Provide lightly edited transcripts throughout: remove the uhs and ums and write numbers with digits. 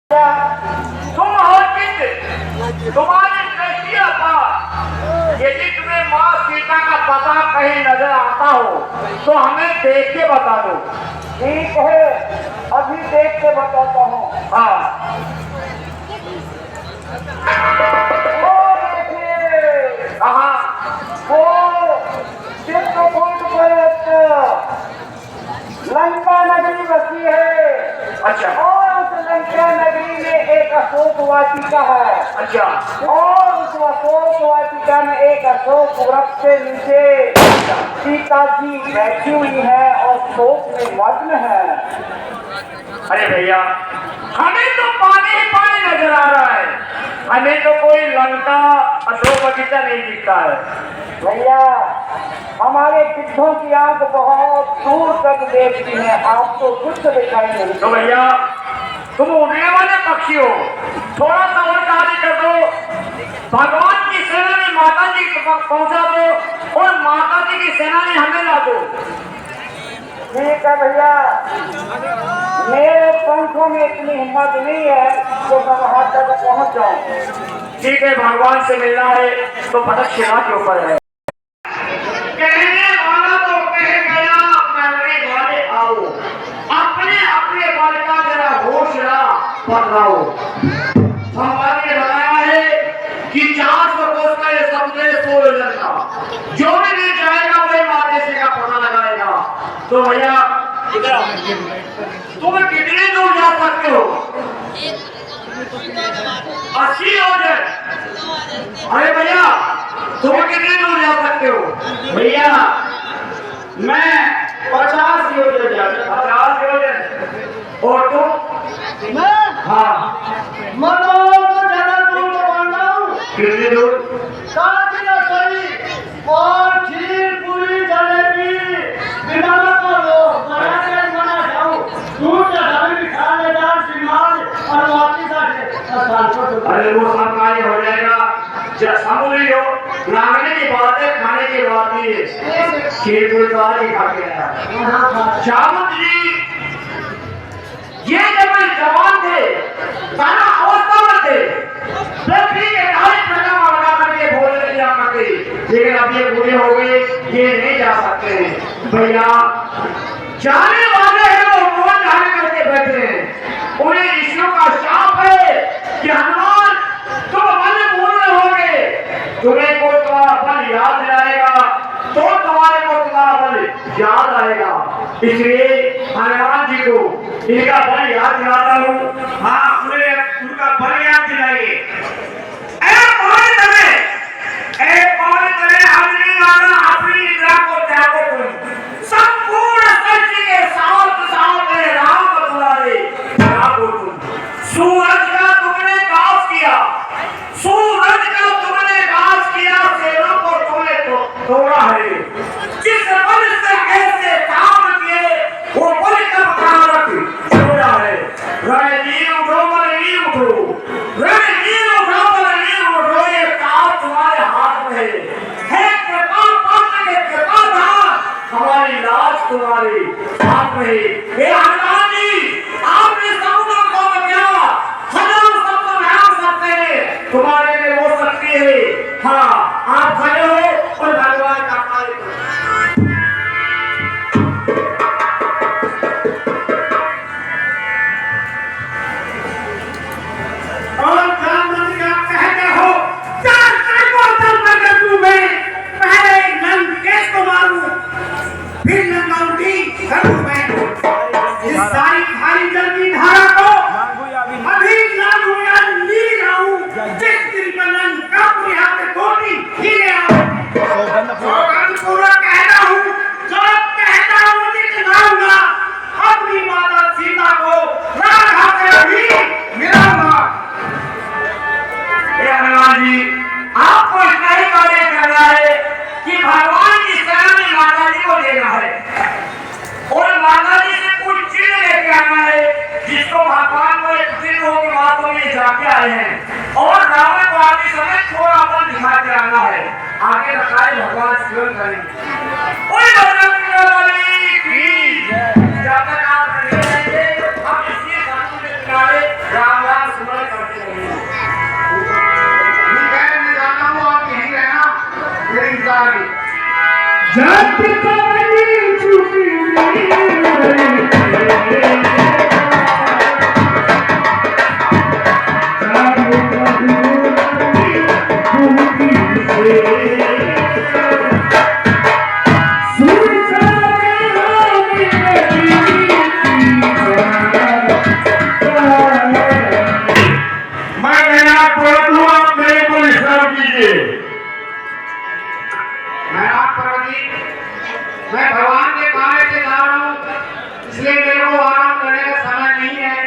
तुम हो चित्त, तुम्हारी दृष्टि था। यदि तुम्हें माँ सीता का पता कहीं नजर आता हो तो हमें देख के बता दो। ठीक है, अभी देख के बताता हूँ। हाँ, वो देखिए, कहाँ? वो चित्रकूट पर लंका नगरी बसी है। अच्छा और उस लंका नगरी में एक अशोक वाटिका है। अच्छा। और उस अशोक वाटिका में एक अशोक वृक्ष के नीचे सीता जी बैठी हुई है और शोक में मग्न है। अरे भैया, हमें तो पानी ही पानी नजर आ रहा है, हमें तो कोई लंका अशोक बगीचा नहीं दिखता है। भैया, हमारे गिद्धों की आंख बहुत दूर तक देखती है, आपको कुछ दिखाई नहीं। तो भैया, तुम उड़ने वाले पक्षी हो, थोड़ा सा और कार्य कर दो, भगवान की सेना में माता जी तक पहुंचा दो और माता जी की सेना में हमें ला दो। ठीक है भैया, मेरे पंखों में इतनी हिम्मत नहीं है तो मैं वहां तक पहुंच जाऊं। ठीक है, भगवान से मिलना है तो पटक सेना के ऊपर है। कहने वाला तो कह गया, करने वाले आओ, अपने अपने बल का जरा हौसला बढ़ाओ। भगवान ने बताया है कि 400 कोस का ये समुद्र 16 जन का, जो भी ले जाएगा वही माते से का पता लगाएगा। तो भैया, तुम कितने दूर जा सकते हो? 80 योजन। अरे भैया, तुम कितने दूर जा सकते हो? भैया मैं 50 योजन जा सकता हूं। 50 योजन। और तुम? मैं हाँ, मनो तो ज्यादा दूर तो मानता हूँ। कितनी दूर? काफिला सही और खीर पूरी जलेबी बिना करो बना के बना जाऊं दूध का दाल भी खा ले दाल सिमाल और वापस आके अरे वो सब कार्य हो जाएगा। जब समुद्री हो, नागने की बात है, खाने की बात नहीं है। खीर पूरी तो आज ही खा के आया। जामुन जी, ये जब वे जवान थे, सारा अवस्था में थे, पृथ्वी के ढाई प्रकार लगा करके भोजन किया करते, लेकिन अब ये बूढ़े हो गए, ये नहीं जा सकते हैं। भैया, जाने वाले हैं वो रोज जाने करके बैठे हैं। उन्हें ऋषियों का शाप है कि हनुमान तुम बल पूर्ण होगे, तुम्हें को तुम्हारा बल याद दिलाएगा तो तुम्हारे को तुम्हारा बल याद आएगा। इसलिए हनुमान जी को इनका बल याद दिलाता हूँ। हाँ, उन्हें उनका बल याद दिलाइए। अपनी निद्रा को त्यागो, तुम संपूर्ण सृष्टि के साथ साथ राम को तुम्हारे त्यागो। तुम सूरज का तुमने नाश किया, सूरज का तुमने नाश किया, सेना को तुमने तोड़ा है। जिस बल से ऐसे काम किए वो बल का कारक छोड़ा है। रणनीर उठो, रणनीर उठो, रणनीर उठो, रणनीर उठो, ये काम तुम्हारे हाथ में है। कृपा पात्र के कृपा धाम, हमारी लाज तुम्हारे हाथ में है। हे हनुमान जी, आपने समुद्र को बचाया, हजारों समुद्र बहा सकते हैं, तुम्हारे में वो शक्ति है। हाँ, आप खड़े हो और भगवान का कार्य करो। और ब्राह्मण का कहते हो 4 बोतल बगलू में पहले लंकेश को मारूं फिर लंकाउटी करूं मैं। इस सारी खाली जल की धारा को अभी लागू या ली लाऊं, जिस दिन पर लंकापुरी हाथ कोटी हिले आऊं। पूरा कहता हूँ, जो कहता हूँ दिखलाऊंगा, अपनी माता सीता को राधा से भी मिलाऊंगा। हनुमान जी, आपको इतना ही कार्य करना है कि भगवान की शरण में माता जी को देना है और माता जी से कुछ चीज लेके आना है जिसको भगवान को एक दिन हो के बातों में जाके आए हैं, और रावण को आगे समय थोड़ा अपन दिखा के आना है। आगे बताए भगवान सेवन करेंगे। ओए बजरंगबली की जय। जब तक आप नहीं रहेंगे, हम इसी कानून के किनारे राम राम जब कभी छुपी मैं भगवान के कार्य से जा रहा हूँ, इसलिए मेरे को आराम करने का समय नहीं है।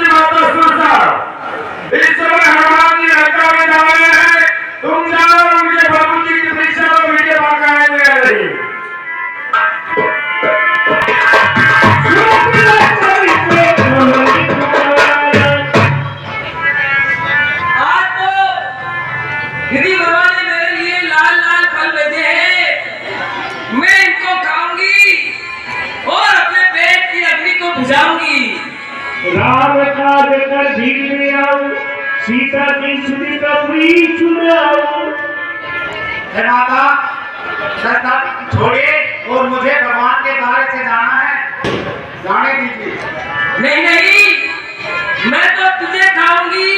माता सुरसा, इस समय हनुमान जी लंका में जा रहे हैं, तुम जाओ उनके प्रभु जी की परीक्षा को उनके पास ले रही। आज तो दीदी भगवान ने मेरे लिए लाल लाल फल भेजे हैं, मैं इनको खाऊंगी और अपने पेट की अग्नि को बुझाऊंगी। राम काज कर भीग में आओ, सीता की सुनी का वृक्ष में आओ। हे माता, श्रद्धा छोड़िए और मुझे भगवान के कार्य से जाना है, जाने दीजिए। नहीं नहीं, मैं तो तुझे खाऊंगी,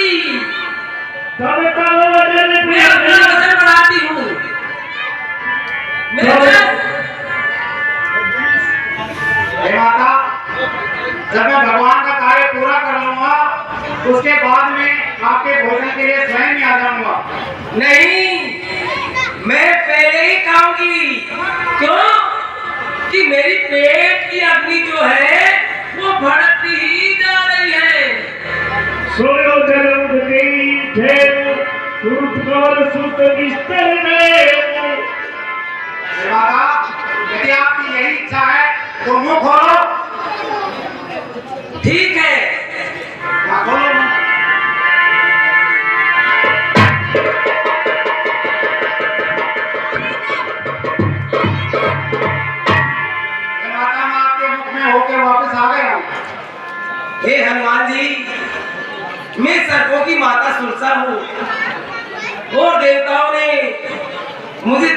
तब का वजन मैं अपना वजन बढ़ाती हूँ। हे माता, जब मैं भगवान का कार्य पूरा कर लूंगा, उसके बाद में आपके भोजन के लिए स्वयं ही आ जाऊंगा। नहीं, मैं पहले ही खाऊंगी। क्यों? कि मेरी पेट की अग्नि जो है वो भड़कती ही जा रही है। सोयो जरूर गई ठेर, सूत कवर सूत बिस्तर में। हे माता, यदि आपकी यही इच्छा है तो मुंह खोलो। ठीक है, हाँ, खोलो मुंह। हे माता, मैं आपके मुख में होके वापस आ गया हूँ। हे हनुमान जी, मैं सर्पों की माता सुरसा हूँ और देवताओं ने मुझे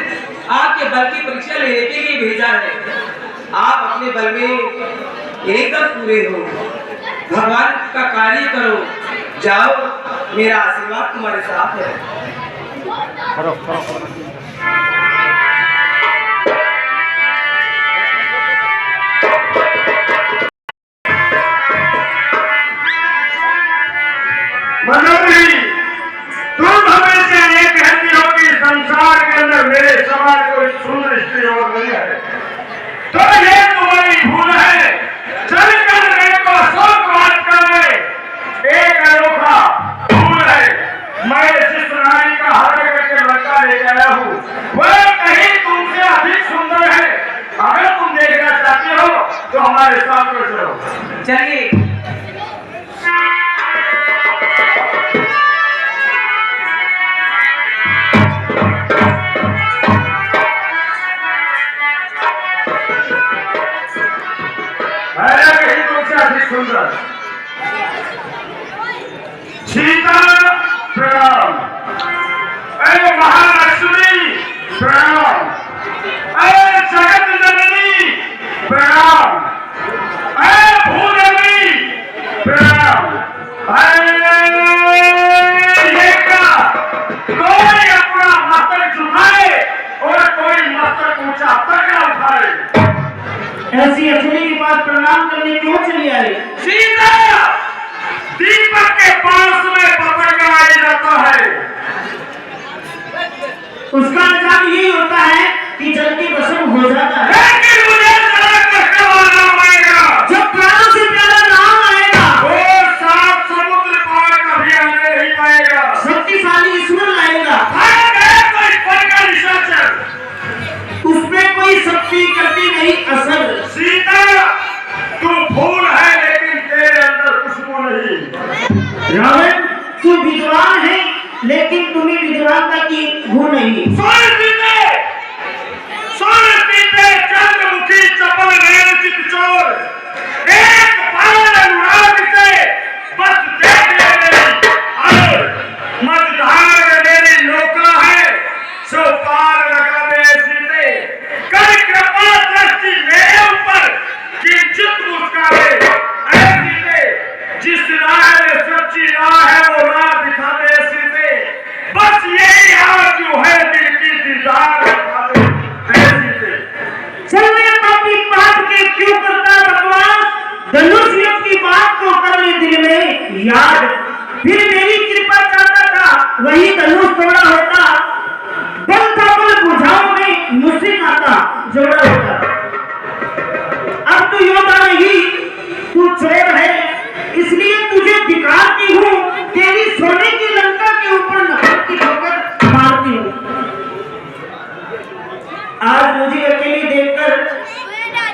आपके बल की परीक्षा लेने के लिए भेजा है। आप अपने बल में एकदम पूरे हो, भगवान का कार्य करो, जाओ, मेरा आशीर्वाद तुम्हारे साथ है। मनोहरी, तुम हमेशा ये कहती हो कि संसार के अंदर मेरे समाज कोई सुंदर स्त्री और नहीं है, तो ये तुम्हारी भूल है। चलकर मेरे को शोक वाटिका में एक अनोखा फूल है, मैं जिस रानी का हरण करके लड़का लेके आया हूँ, वह कहीं तुमसे अधिक सुंदर है। अगर तुम देखना चाहते हो तो हमारे साथ में चलो। चलिए। सुंदर सीता प्रणाम, अरे महालक्ष्मी प्रणाम, अरे जगत जननी प्रणाम, अरे भूदेवी प्रणाम। अरे ये क्या, कोई अपना मस्तक झुकाए और कोई मस्तक ऊंचा तक न उठाए। ऐसी अचली के पास प्रणाम करने क्यों चली आई? सीता, दीपक के पास में पकड़ लगाया जाता है। उसका अंजाम यही होता है कि जल के भस्म हो जाता है। लेकिन मुझे जरा कष्ट वाला आएगा, जब प्राणों से प्यारा नाम आएगा, वो सात समुद्र पार कभी आने नहीं पाएगा। शक्तिशाली ईश्वर लाएगा, कोई फल का निशाचर, उसमें कोई शक्ति करती नहीं असर। सीता, तू फूल है लेकिन तेरे अंदर खुशबू नहीं। रावण, तू विद्वान है लेकिन तुम्हें विद्वानता की गुण नहीं। चंद्रमुखी चपल नैन चित चोर, एक बार अनुराग से बस देख ले मेरी, और मझधार में मेरी नौका है, दिखावे। ऐसी से जिस राह में सच्ची राह है वो राह दिखा दे सीधे। बस यही आरज़ू है दिल की दीदार दिखा दे ऐसी से। चलने पापी पाप के क्यों करता बकवास, धनुष्य की बात को कर ले दिल में याद। फिर मेरी कृपा चाहता था वही धनुष तोड़ा होता, बल था बल बुझाओ में मुझसे नाता जोड़ा होता। अब तू योद्धा नहीं तू चोर है, इसलिए तुझे दिखाती हूँ तेरी सोने की लंका के ऊपर नफरत की ठोकर मारती हूँ। आज मुझे अकेली देखकर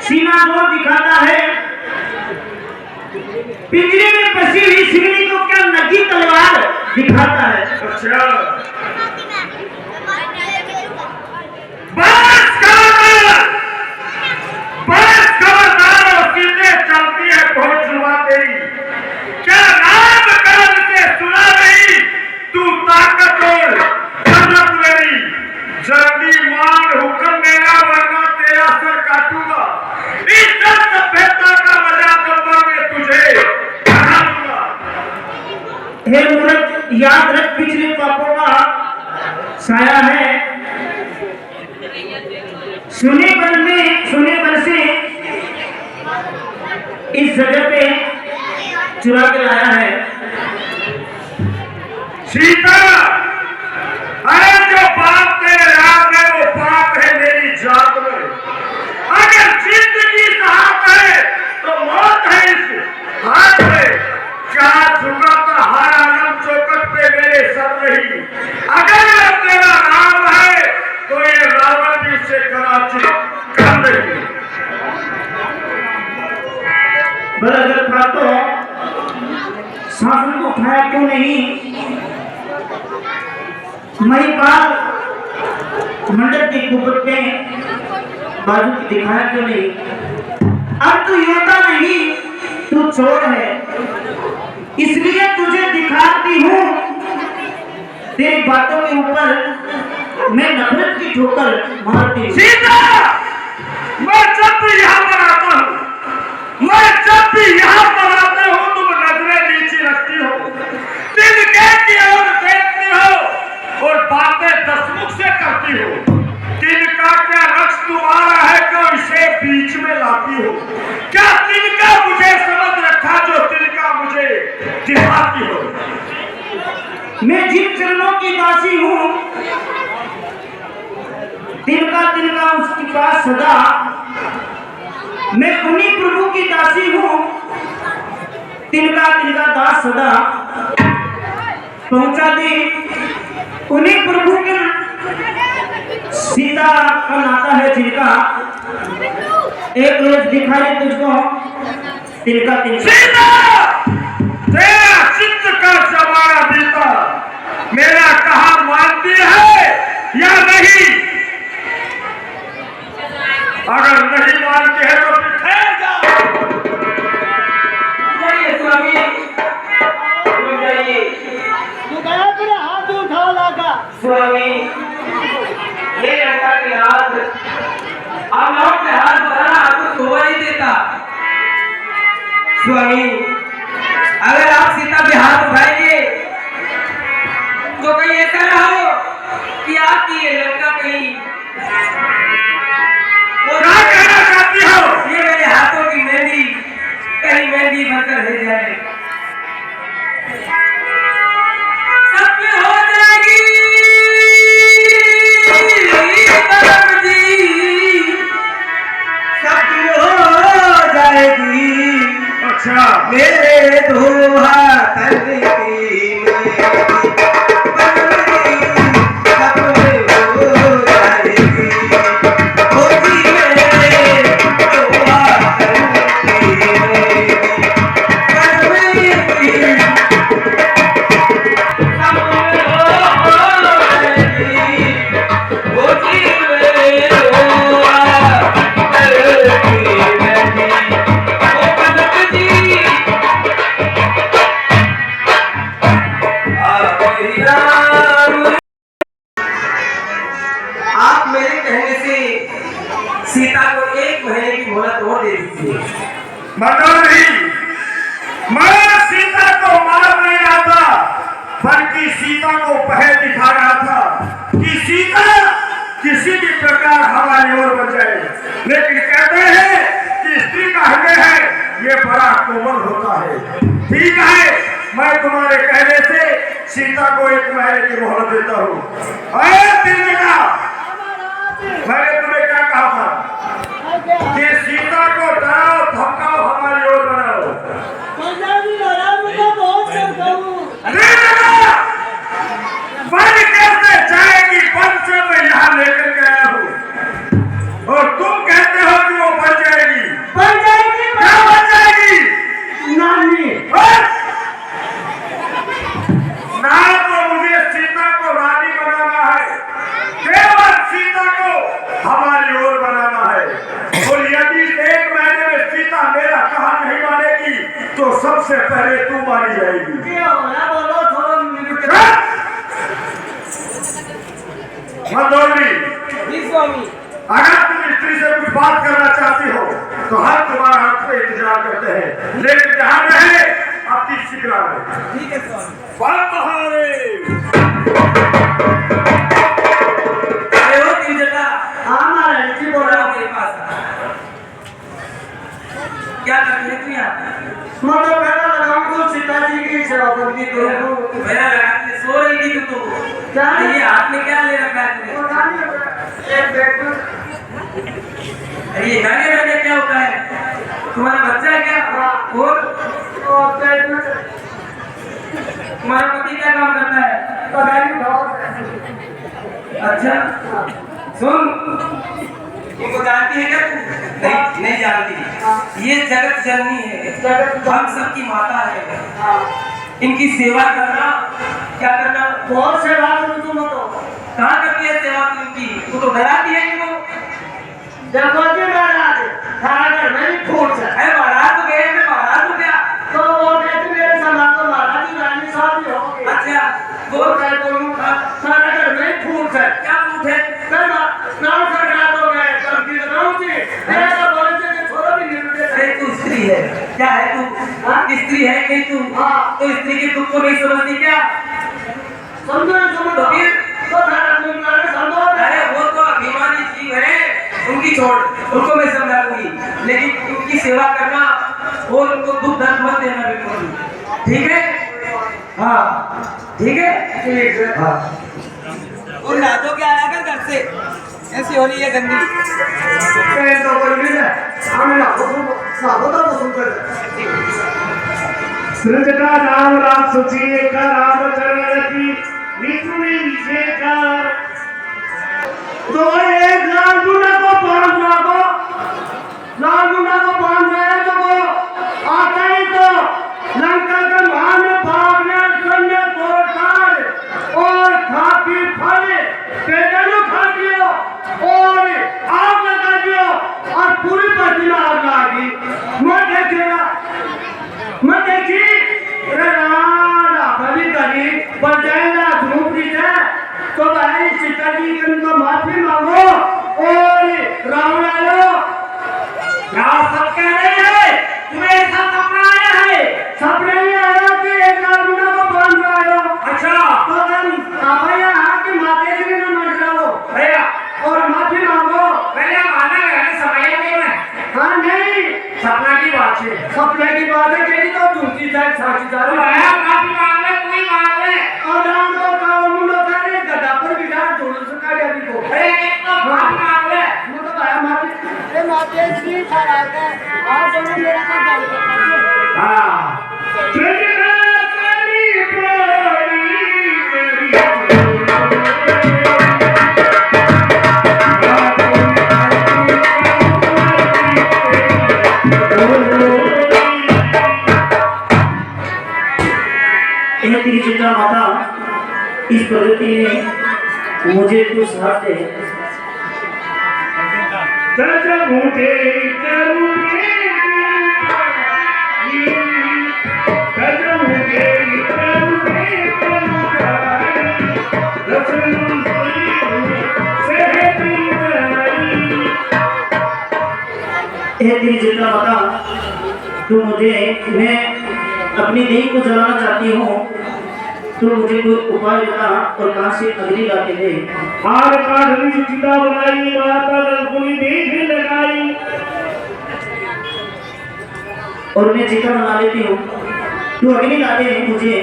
सीना जोर दिखाता है, पिंजरे में फंसी हुई सिगड़ी को क्या नंगी तलवार दिखाता है। अच्छा बस खबरदार और सीधे चलती है बहुत जुआ तेरी। क्या नाम कान से सुना नहीं तू ताकत और जन्नत मेरी। जल्दी मान हुक्म मेरा वरना तेरा सर काटूंगा। इज्जत सभ्यता का मजा कब्र में तुझे बढ़ा दूंगा। हे मूर्ख याद रख पिछले पापों का साया है, सुने बल से इस जगह पे चुरा के लाया है। सीता अरे जो बात तेरे रात में वो पाप है मेरी जात में। अगर जिंदगी साथ है तो मौत है इस हाथ में। क्या झुका था हर आलम चौकट पे मेरे सर रही। अगर तेरा नाम है तो ये रावण भी उसे कराची कर रही। बल अगर था तो शासन को उठाया क्यों नहीं, महिपाल मंडप की कुपत में बाजू की दिखाया क्यों नहीं। अब तू योद्धा नहीं तू चोर है, इसलिए तुझे दिखाती हूँ तेरी बातों के ऊपर मैं नफरत की ठोकर मारती हूँ। सीता मैं जब भी यहाँ पर आता हूँ तुम नजरें नीचे रखती हो, दिल की ओर देखती हो और बातें दसमुख से करती हो। दिल का क्या रक्स तुम्हारा है क्यों इसे बीच में लाती हो। क्या दिल का मुझे समझ रखा जो दिल का मुझे दिखाती हो। मैं जिन चरणों की दासी हूँ दिल का उसके पास सदा। मैं उन्हीं प्रभु की दासी हूँ दिल का दास सदा। पहुंचा दे उन्हीं प्रभु के सीता का नाता है जिनका एक रोज दिखाई तुझको दिल का सीता तेरा चित्त का जमाना बीता। मेरा कहा मानती है या नहीं। अगर नहीं मानती है तो फिर ठहर जाओ। जाइए स्वामी, रुक जाइए। तू गया तेरा हाथ उठा लगा स्वामी ये लड़का के हाथ आप लोग के हाथ बढ़ाना आपको शोभा नहीं देता। स्वामी अगर आप सीता पे हाथ उठाएंगे तो कहीं ऐसा ना हो कि आपकी ये लड़का कहीं क्या कहना चाहती हो। ये मेरे हाथों की मेहंदी कहीं मेहंदी बनकर रह जाए। सब में हो जाएगी करम जी, सब में हो जाएगी। अच्छा मेरे दो हाथ की मगर नहीं, मैं सीता को मार नहीं रहा था, बल्कि सीता को पहल दिखा रहा था कि सीता किसी भी प्रकार हमारी ओर बन जाए। लेकिन कहते हैं कि स्त्री का हृदय है ये बड़ा कोमल होता है। ठीक है, मैं तुम्हारे कहने से सीता को एक महीने की मोहलत देता हूँ। मैंने तुम्हें क्या कहा था कि सीता को डराओ, धमकाओ, हमारी ओर बनाओ। कैसे जाएगी वन से मैं यहाँ लेकर के आया हूँ, और तुम कहते हो कि वो बन जाएगी। क्या बन जाएगी? नानी। ना तो मुझे सीता को रानी बनाना है, केवल सीता को हमारी ओर बनाना है। और यदि एक महीने में सीता मेरा कहा नहीं मानेगी तो सबसे पहले तू मारी जाएगी। मंदोदरी, अगर तुम स्त्री से कुछ बात करना चाहती हो तो हर तुम्हारा हाथ पे इंतजार करते हैं, लेकिन जहां रहे अपनी शिकला में। ठीक है स्वामी। अरे वो त्रिजटा, बोल रहा हूँ मेरे पास। क्या करती है तू यहाँ? मतलब मेरा लगाऊं तो सीता जी की सेवा करती तो मेरा लगाते सो रही थी तू तो। क्या? ये हाथ में क्या ले रखा है तूने? एक बैग अरे ये गाने वाले क्या होता है? तुम्हारा बच्चा है क्या? और तुम्हारा पति क्या काम करता है? अच्छा सुन, इनको जानती है क्या तू? नहीं जानती। ये जगत जननी है, हम सबकी माता है। इनकी सेवा करना, क्या करना? बहुत सेवा करूं तुम तो। कहाँ करती है सेवा तू इनकी? तू तो डराती है इनको। देखो जी महाराज, थारा घर में भी फूट है। अरे महाराज तो गए थे, महाराज तो क्या? तो वो कहते मेरे सामान तो महाराज जी रानी साहब ही होंगे। अच्छा वो क्या बोलूं? थारा घर में ही फूट है। क्या पूछ है? नाम सरकार तो मैं करती लगाऊं जी। मेरा बोले थे छोड़ो भी नहीं रुके। अरे तू स्त्री है क्या? है तू स्त्री है नहीं तू? तो स्त्री के दुख को नहीं समझती क्या? समझो तो फिर तो थारा कुंडला समझो। अरे वो तो अभिमानी जीव है, उनकी छोड़, उनको मैं समझा दूंगी, लेकिन उनकी सेवा करना और उनको दुख दर्द मत देना बिल्कुल। ठीक है? हाँ ठीक है। ठीक है। हाँ। और ना तो क्या आया कर घर से, ऐसी हो रही है गंदी। तो कोई नहीं है, हमें ना तो सुन कर। सृजता नाम राम सुचिए का राम चरण की नीतु में नीचे का तो एक लाल दूल्हा को बांध रहे तो वो आता ही तो लंका के महान भागने करने तोड़ताड़ और खापी फल पेटनु खा दियो और आग लगा दियो और पूरी पति में आग लगी। मैं देखी राना कभी कभी बजाएगा धूप है तो भाई सीता जी को माफी मांगो और रावण आयो। क्या सब कह रहे हैं? तुम्हें ऐसा सपना आया है? सपने में आया कि एक रावण को बांध आयो। अच्छा तो हम आप यहाँ के माते जी ने मर जाओ भैया, और माफी मांगो। पहले माना गया समय नहीं है। हाँ नहीं, सपना की बात है। सपने की बात है कि तो झूठी जाए साची तो जाए भैया माफी मांग ले, कोई मांग ले। और राम को काम मुंडो करे गदा पर बिठा जोड़ सका जाबी को। अरे एक तो माफी मांग ले। मतलब आया माफी माते जी खड़ा है और दोनों मेरा का गाली करते हैं। हाँ तेरी चिंता माता, इस प्रगति ने मुझे कुछ साथ दे। तेरी चिंता माता, तो मैं अपनी देह को जलाना चाहती हूँ, तो मुझे कोई उपाय बता और कहाँ से अग्नि लाके दे। हार काढ़ी चिता बनाई, माता रंगोली देख लगाई। और मैं चिता बना लेती हूँ, तू अग्नि ला दे, मुझे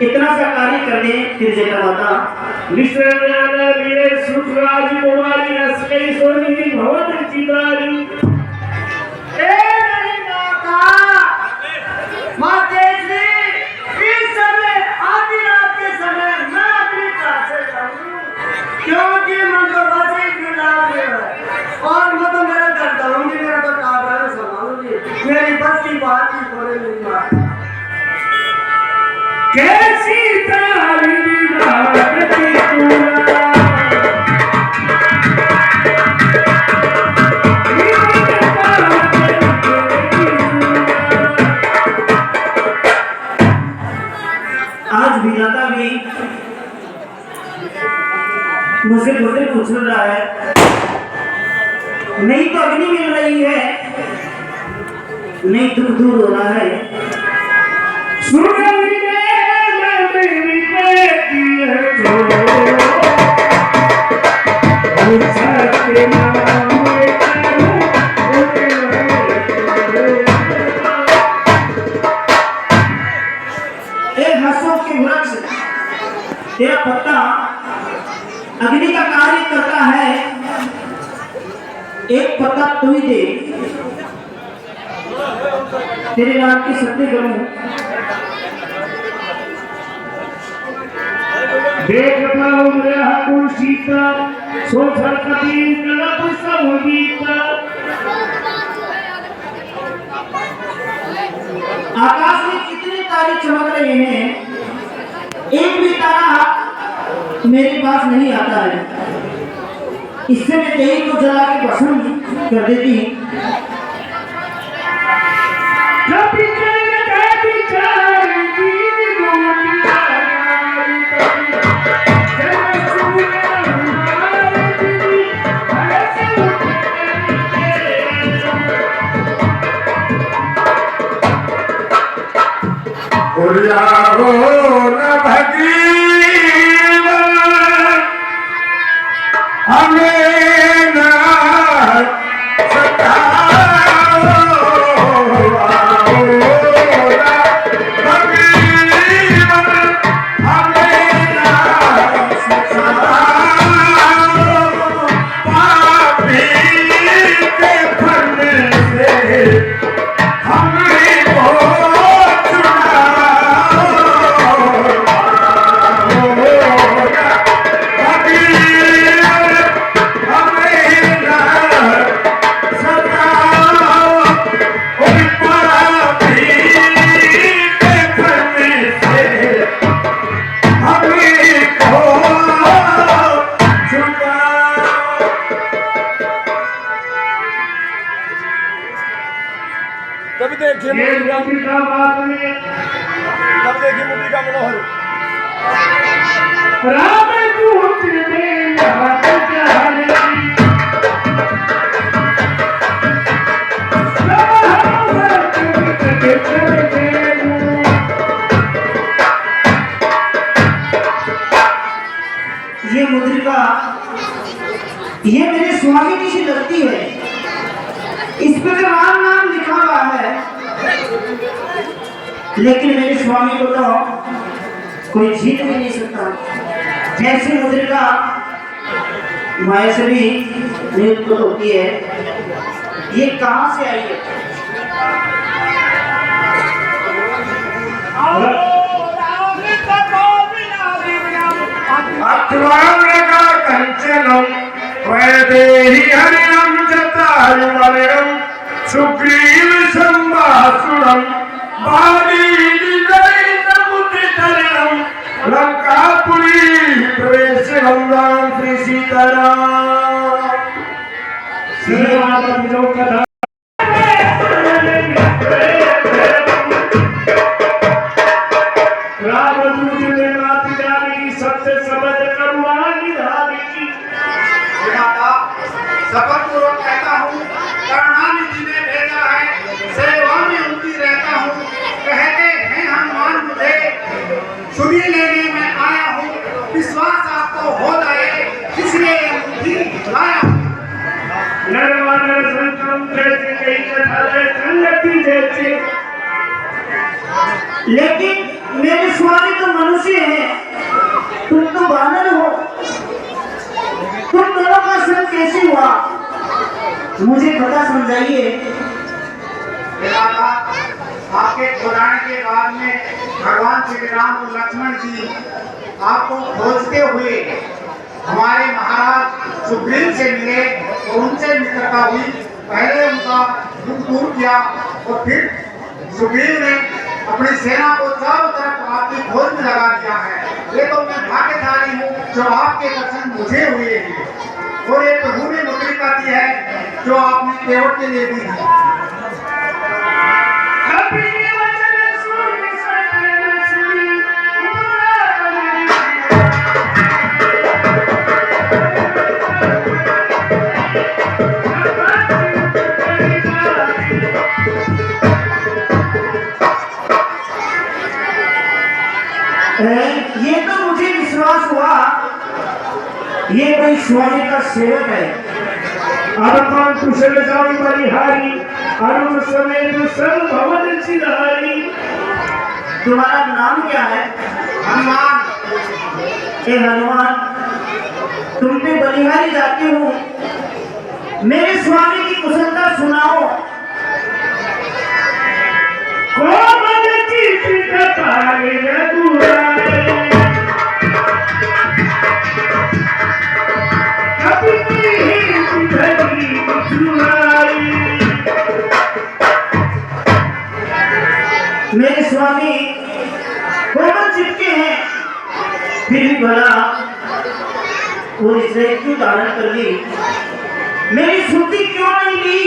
इतना सा कार्य कर दे फिर जेठा माता। वीर सुखराज कुमारी रसकई सोनी भवन चितारी। ए मेरी माता, माँ तेजरी, इस समय आधी रात के समय मैं अपनी क्लास से जाऊँ, क्योंकि मन तो वैसे ही चिल्ला रहे हैं और मैं तो मेरा घर जाऊँगी, मेरा तो काम है संभालूंगी, मेरी बस की बात ही थोड़ी मेरी माता। कैसी तारी लागती तुला, आज विधाता भी मुझसे थोड़े पूछ रहा है, नहीं तो अग्नि मिल रही है, नहीं दुख दूर हो रहा है। तेरा पत्ता अग्नि का कार्य करता है, एक पत्ता तू ही दे, तेरे नाम की सत्य करूं। देखता हूँ मेरा कुल सीता, सोचर कभी कलप सब गीता। आकाश में कितने तारे चमक रहे हैं, एक भी तारा मेरे पास नहीं आता है, इससे मैं तेरी को जला के भस्म कर देती। कभी देखिए मुद्री का बात में, तब देखिए मुद्री का मनोहर राम दूत में हाथ चढ़े, ये मुद्रिका ये मेरे स्वामी जी से लगती है, इस पे तो राम नाम लिखा हुआ है, लेकिन मेरे स्वामी को तो कोई छीन भी नहीं सकता। जैसी मुद्रिका माया से भी नियुक्त होती है, ये कहाँ से आई है? अत्वांगका कंचनम वैदेही हरिणम जटायुमलयम सुग्रीव संवासुरम बालीलिदयितमुदितरणम लंकापुरी प्रवेशम राम श्री सीताराम। श्रीमाता जो कथा रामदूत ने माती जाने की सबसे समझ करुणानी धारी की। माता शपथ पूर्वक कहता हूँ, करुणानिधि ने भेजा है, सेवा सुधी लेने में आया हूँ, विश्वास आपको हो जाए इसलिए ये मुट्ठी लाया हूँ। नरवाना संतम जैसे कई कथा है संगति जैसे। लेकिन मेरे स्वामी तो मनुष्य हैं, तुम तो वानर हो, तुम दोनों का संग कैसे हुआ मुझे पता समझाइए। आपके खुदाने के बाद में भगवान श्री राम और लक्ष्मण जी आपको खोजते हुए हमारे महाराज सुग्रीव से मिले और उनसे मित्रता हुई। पहले उनका दुख दूर किया और फिर सुग्रीव ने अपनी सेना को चारों तरफ आपकी खोज में लगा दिया है। ये तो मैं भाग्यशाली हूँ जो आपके दर्शन मुझे हुए हैं और ये प्रभु ने मुद्रिका दी है जो आपने केवट के लिए दी है। ये तो मुझे विश्वास हुआ ये कोई स्वामी का सेवक है। अरमान कुशल जाई बलिहारी अरुण समेत सर्व भवन सिधारी। तुम्हारा नाम क्या है? हनुमान। हे हनुमान, तुम पे बलिहारी जाते हो, मेरे स्वामी की कुशलता सुनाओ। कोमल की पितारे रघुराई कभी धरी मथुराई। मेरे स्वामी कोमल चिपके हैं, फिर भी भला वो इसराइल क्यों धारण कर ली? मेरी छुट्टी क्यों नहीं ली?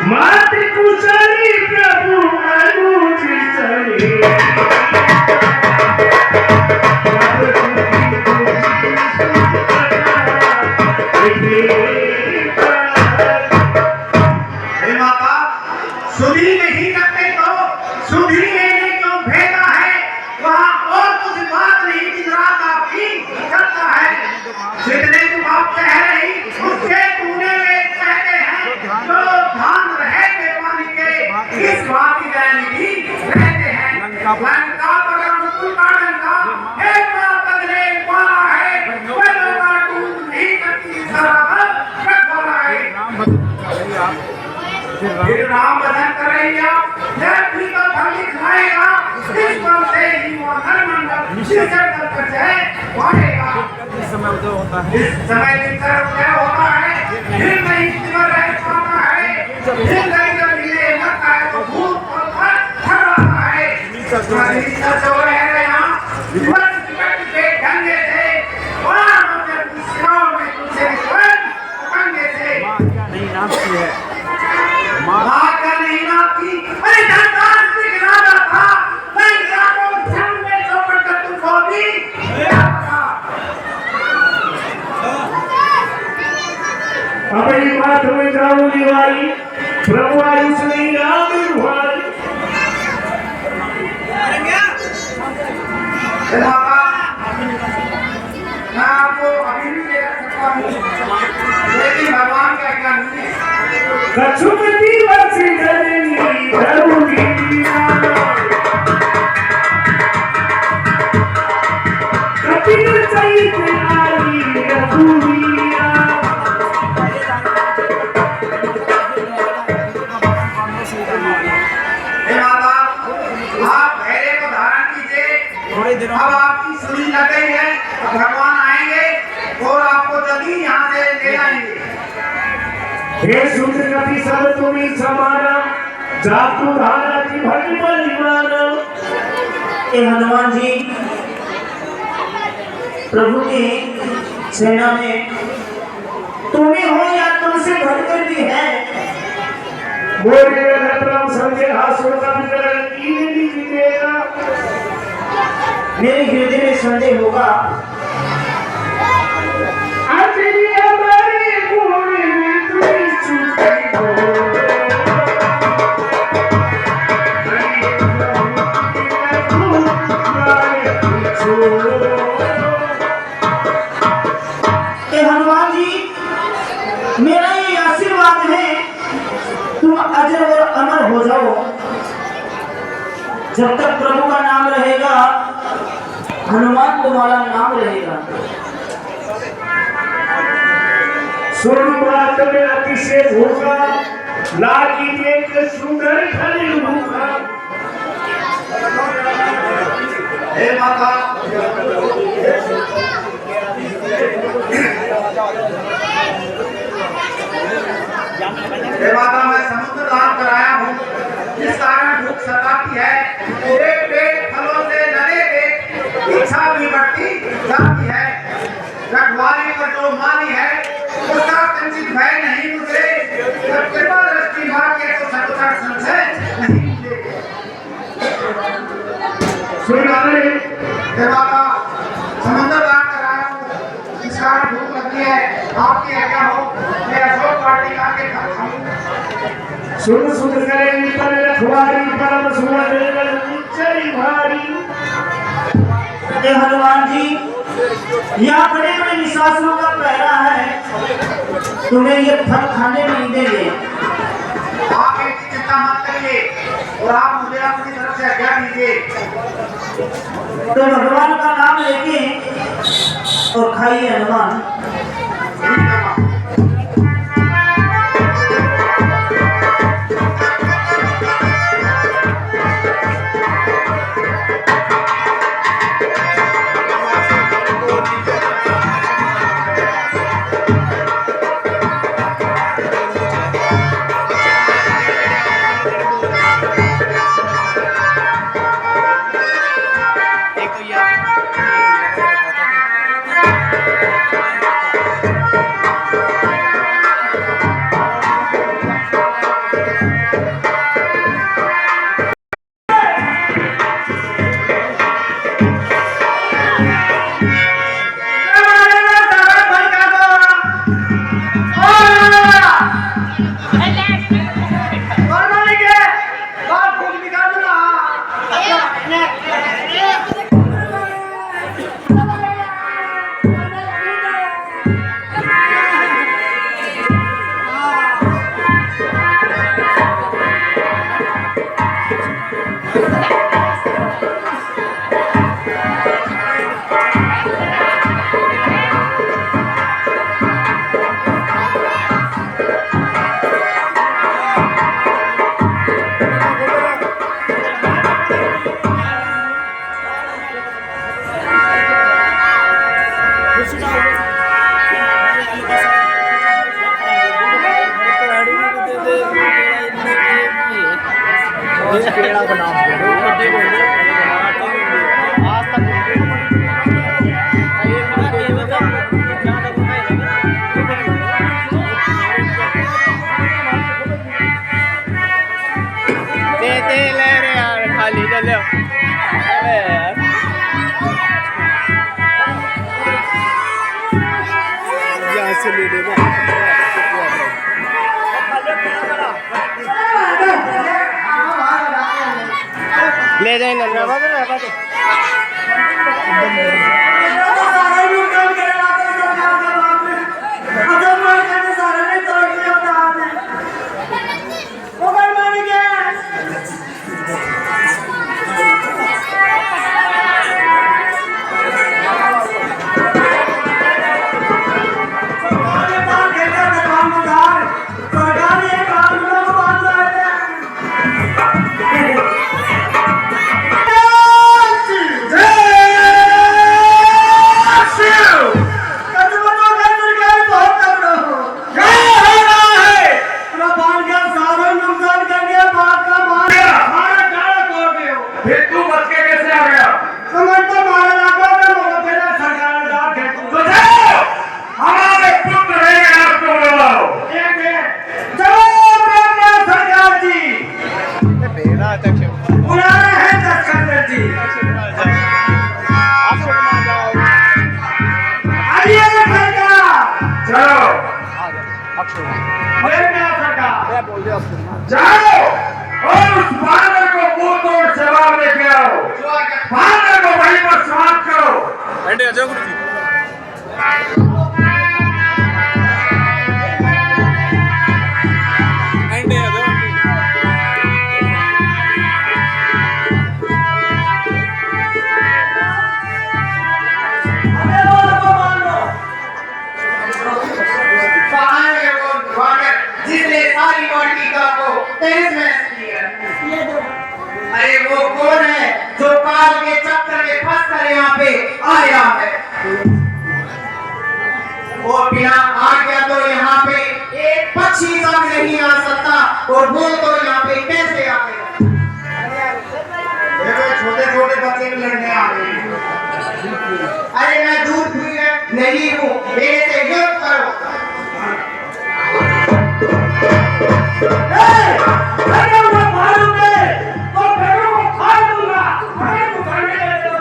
मात कुशली प्रभु अनुज सरे। हे माता, सुधी नहीं करते तो सुधी लेने क्यों भेजा है? वहाँ और कुछ बात नहीं, दिन रात आपकी चलता है। जितने तुम आप कह रही उससे तूने वे कहते हैं जो ध्यान रहे देवानी के इस बात की गारंटी रहते हैं। लंका पर मुकुल काटन का एक बार बदले वाला है, वह लंका टूट नहीं सकती सराबर रख वाला है। फिर राम भजन करेगा, जब भी तो फल दिखाएगा, इस पल से ही वो धर्मंडल शीर्षक पर जय पाएगा। इस समय उदय होता है, फिर नहीं सिमर रह पाता है, फिर नहीं जब मिले लगता है तो भूत और फल खड़ा है। ईश्वर जो रह रहे यहाँ, जीवन के ढंगे से, और अपने पुष्पों में तुझे स्वयं ढंगे से। माँ का नहीं नाती, अरे धनदार से गिराना था, मैं जाको जंग में चौपट कर तू खोदी, अपनी बात में जाऊं दीवारी प्रभु आयुष नहीं राम दुहारी। माता, मैं आपको अभी भी दे सकता हूँ, लेकिन भगवान का क्या नहीं। कछुमती वर्षी जननी धरुनी कपिल सहित आई रघुवीरा। हे माता, आप भैरे को धारण कीजिए। अब आपकी सुई लग गई है, भगवान आएंगे और आपको जल्दी यहाँ से ले आएंगे। हे सूत्र कपि सब तुम्ही समाना जातु धारा की भटि बलिमाना। हे हनुमान जी, प्रभु की सेना में तुम्हें हो या तुमसे बढ़कर भी है। बोले रत्नम संजय हासुर का विकरण कीने दी जीतेगा। मेरे हृदय में संदेह होगा, अजरी हमारे गुण में तुझे छूटी हो। हरि प्रभु हो जाओ। जब तक प्रभु का नाम रहेगा, हनुमान तुम्हारा नाम रहेगा। सुरवात में अतिशय होगा, लागी एक सुंदर खली होगा। हे माता, हे माता, मैं समुद्र दान कराया हूँ, जिस कारण भूख सताती है। एक पेट फलों से लदे पेट इच्छा भी बढ़ती जाती है। रखवाली पर जो माली है, उसका किंचित भय नहीं मुझे। जब कृपा दृष्टि भाग्य तो सतुकर संशय नहीं मुझे। हे माता, समुद्र दान कराया हूँ, जिस कारण भूख लगती है। आपकी आज्ञा हो, मैं अशोक वाटिका के फल खाऊं। सुन सुन करे निकल रखवारी, परम सुंदर उच्चई भारी। हे हनुमान जी, यहाँ बड़े बड़े निशाचरों का पहरा है, तुम्हें ये फल खाने नहीं देंगे। आप इसकी चिंता मत करिए और आप मुझे अपनी तरफ से आज्ञा दीजिए। तो भगवान का नाम लेके और खाइए हनुमान। ले जाए जाओ और उस बानर को मुंह तोड़ जवाब लेके आओ। बानर को वहीं पर समाप्त करो। एंडे अजय गुरु जी एंडे अजय और वो तो यहाँ पे कैसे आ गए? छोटे छोटे बच्चे भी लड़ने आ गए। अरे मैं दूध पी नहीं हूँ, मेरे से युद्ध करो। अगर मैं मारूंगा तो भेड़ों को खा दूंगा। अरे तू करने लगे तो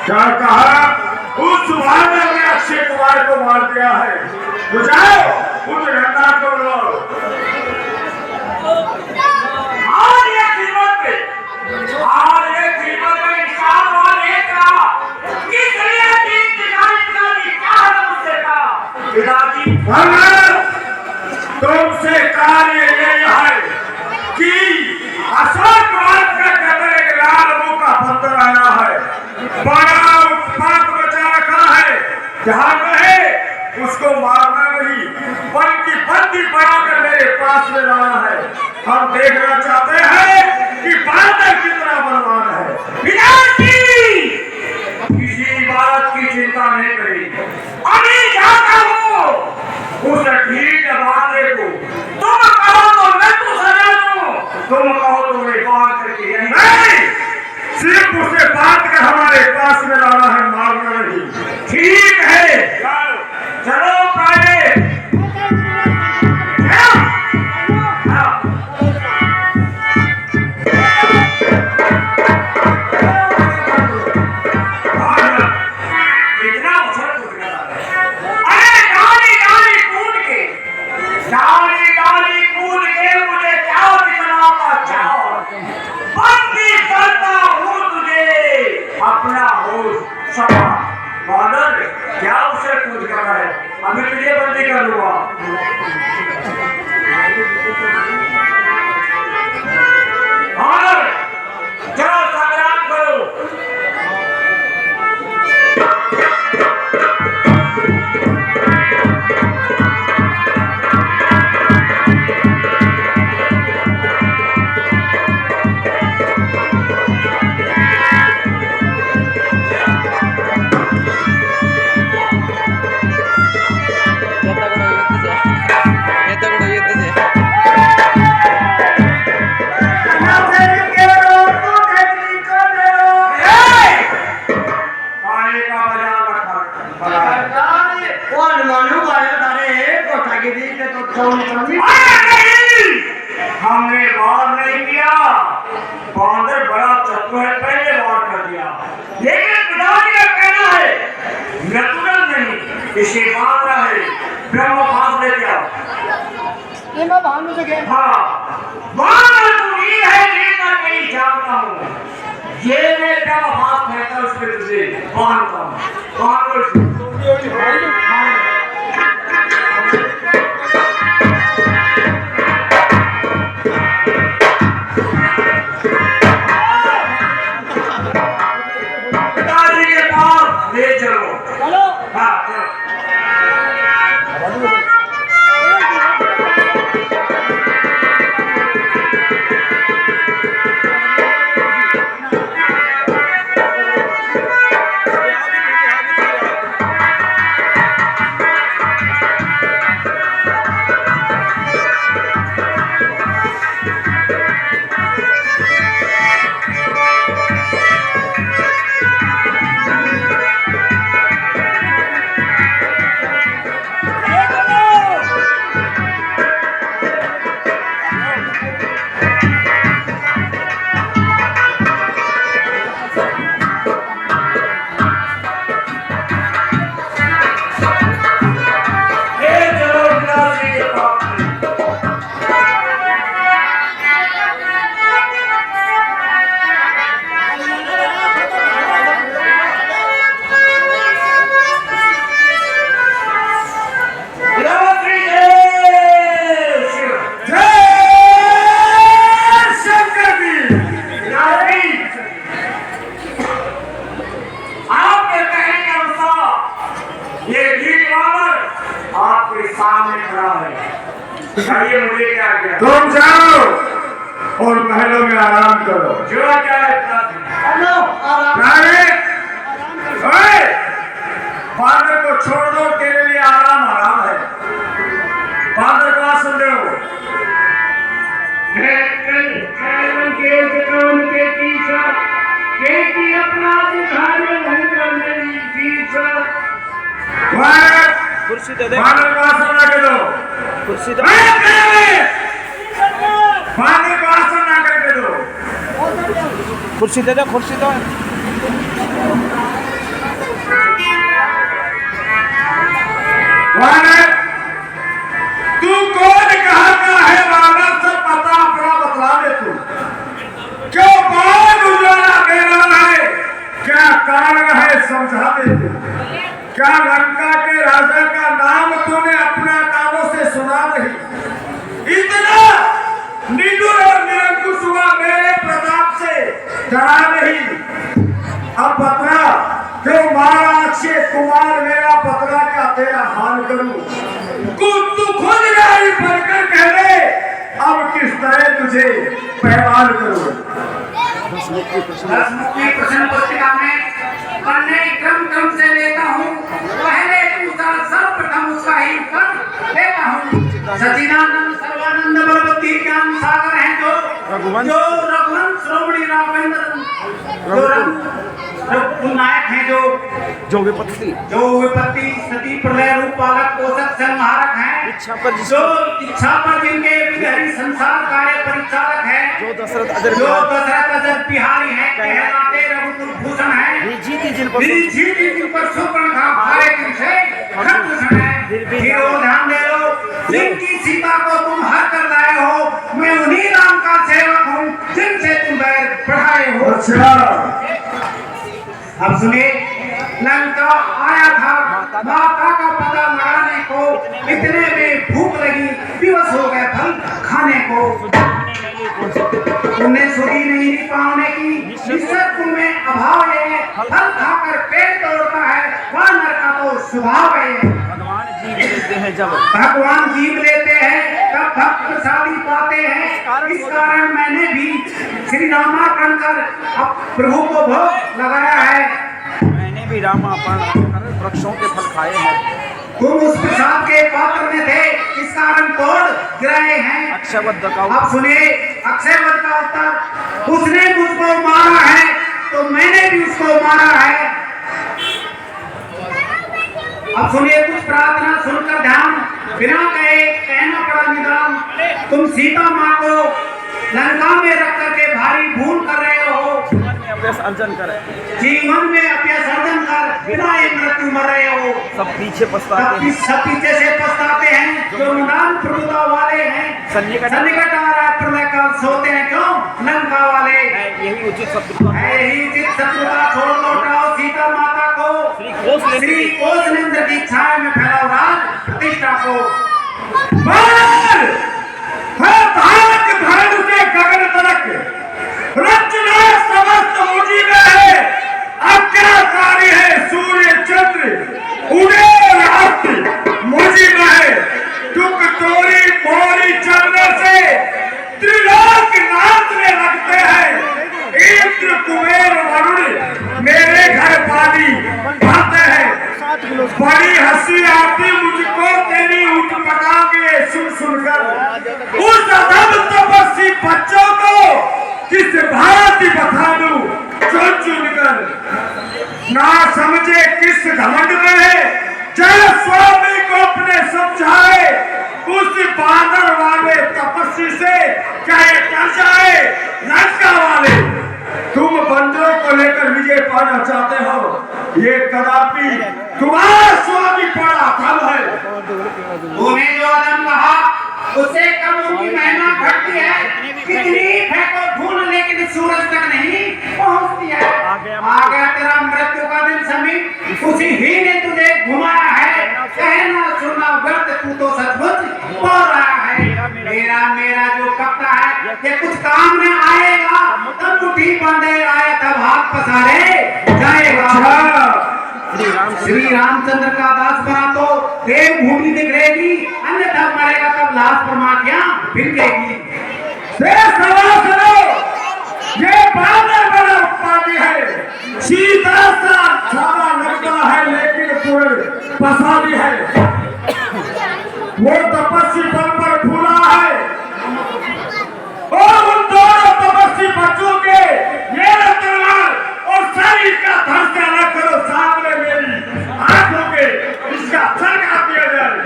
क्या कहा? उस सुभाने ने अक्षय कुमार को मार दिया है। बुझाओ उस घटना को लो। आज ये कीमत पे इंसान वाले का किस लिए तीन दिखाई क्या है मुझसे का पिताजी? तुमसे कार्य ये है कि अशोक कुमार का कदर एक लाल मुंह का पत्थर आया है। बड़ा उत्पात बचा रखा है। जहाँ रहे उसको मारना नहीं बल्कि बंदी बनाकर मेरे पास में लाना है। हम देखना चाहते हैं कि बादल कितना बलवान है। पिताजी किसी बात की चिंता नहीं करी। अभी जाता हूँ उस ठीक बाते को। तुम कहो तो मैं तो सजा दूं, तुम कहो तो मैं बात करके यही नहीं, सिर्फ उसे बात कर हमारे पास में लाना है, मारना नहीं। ठीक है। चलो प्राइवेट कितना उछल कूद कर आ रहे हैं। अरे डाली डाली कूद के मुझे क्या दिखलाता चाहो। बंदी करता हूँ तुझे अपना होश समा। बादल क्या उसे कूद कर रहा है? अभी तुझे बंदी कर लूंगा। बादल चलो संग्राम करो। हमने वार नहीं किया। बांदर बड़ा चतुर है, पहले वार कर दिया। लेकिन पिताजी का कहना है नतुरन नहीं, इसे बांध रहा है। ब्रह्म फांस लेके आओ। हाँ बांधर तो ये है, लेकर नहीं जानता हूँ। ये मैं ब्रह्म फांस कहता उस पर तुझे बांधता हूँ। बांधर ले चलो। हाँ चलो। बताइए मुझे क्या क्या। तुम जाओ और महलों में आराम करो। जो क्या है ओए, बांदर को छोड़ दो, तेरे लिए आराम आराम है। बांदर को सुन रहे हो? कुर्सी दे दे, बांदर को आसन ना कर दो। कुर्सी दे, बांदर को आसन ना करके दो। कुर्सी दे दे, कुर्सी दो। वानर, तू कौन कहाँ का है? वानर सब पता अपना बतला दे तू। क्यों बहुत उजाला दे रहा है? क्या कारण है समझा दे तू। क्या लंका के राजा का नाम तूने अपना कानों से सुना नहीं? इतना निडर और निरंकुश हुआ मेरे प्रताप से डरा नहीं। अब बता, क्यों मारा अक्षय कुमार मेरा पतला का तेरा हाल करूं? तू खुद नारी बनकर कह दे, अब किस तरह तुझे पैमाल करूं? दसमुखी प्रश्न पुस्तिका में पढ़ने क्रम से लेता हूँ। पहले पूछा सर्वप्रथम उसका ही उत्तर देता हूँ। सचिदानंद सर्वानंद बलवती ज्ञान सागर है जो रघुवंश श्रोमणी राघवेंद्र नायक है जो विपत्ति सती प्रलय रूप पालक पोषक संहारक है। इच्छा पर जो इच्छा पर जिनके विधि संसार कार्य परिचालक है। जो दशरथ अजर बिहारी है, कहलाते रघुकुल भूषण है। जीती जिन पर सुपर्णखा भारे दिन से खरभूषण है। हीरो ध्यान दे लो, जिनकी सीता को तुम हर कर लाए हो, मैं उन्हीं राम का सेवक हूँ जिनसे तुम बैर बढ़ाए हो। अच्छा, अब सुने, लंका आया था माता का पता लगाने को, इतने में भूख लगी, विवश हो गए फल खाने को। तुमने सुधी नहीं पाने की, निश्चय तुम्हें अभाव है। फल खाकर पेट तोड़ता है, वानर का तो स्वभाव है। भगवान जीव लेते हैं तब भक्त प्रसादी पाते हैं। इस कारण मैंने भी श्री रामार्पण कर अब प्रभु को भोग लगाया है। मैंने भी रामार्पण कर वृक्षों के फल खाए हैं। तुम उस प्रसाद के पात्र में थे, इस कारण तोड़ गिराए हैं। अक्षयवध का अब सुनिए अक्षयवध का उत्तर। उसने मुझको मारा है तो मैंने भी उसको मारा है। अब सुनिए कुछ प्रार्थना सुनकर ध्यान, बिना कहे कहना पड़ा निदान। तुम सीता माँ को लंका में रख करके भारी भूल कर रहे हो। अर्जन करे, जीवन में अभ्यास अर्जन कर बिना एक मृत्यु मर रहे हो। सब पीछे पछताते हैं। सब पीछे से पछताते हैं जो निदान प्रभुता वाले हैं। सन्निकट आ रहा है प्रलय काल, सोते हैं क्यों लंका वाले? यही उचित शत्रुता है, यही उचित शत्रुता छोड़ लौटाओ सीता माता को। श्री कोसलेंद्र की छाया में फैलाओ राज प्रतिष्ठा को। धर्म से गगन तलक रचना समस्त मुझी में है। अब क्या कार्य है? सूर्य चंद्र उड़े राष्ट्र मुझी में है। टुक टोरी मोरी चलने से त्रिलोक नाचने लगते हैं। इंद्र कुबेर वरुण मेरे घर पानी आते हैं। बड़ी हंसी आती मुझको तेरी उठ पटा के सुन सुनकर। उस अधम तपस्वी बच्चों को किस भांति बता दूं चुन चुन कर। ना समझे किस घमंड में है, जय स्वामी को अपने समझाए। उस बादल वाले तपस्वी से कहे कर जाए लंका वाले। तुम बंदरों को लेकर विजय पाना चाहते हो, ये कदापि तुम्हारा स्वामी पड़ा फल है। तूने जो आदम कहा उससे कम उनकी महिमा घटती है। कितनी फेंको धूल लेकिन सूरज तक नहीं पहुंचती है। आ गया तेरा मृत्यु का दिन समीप, उसी ही ने तुझे घुमाया है। कहना सुनना व्यर्थ, तू तो सचमुच बोल रहा है। मेरा जो कपता है ये कुछ काम में आएगा, तब मुट्ठी बांधे आए तब हाथ पसारे जाएगा। श्री रामचंद्र का दास बना तो देव भूमि दिख रहेगी, अन्यथा मरेगा तब लाश परमात्मा फिर गएगी। ये बादल बड़ा उत्पादी है, सीधा सा छाला लगता है लेकिन कोई पसादी है। वो तपस्वी बल पर फूला है और उन दोनों तपस्वी बच्चों के ये तलवार और शरीर का धंसा न करो, सामने मेरी आंखों के इसका सर काट दिया जाए।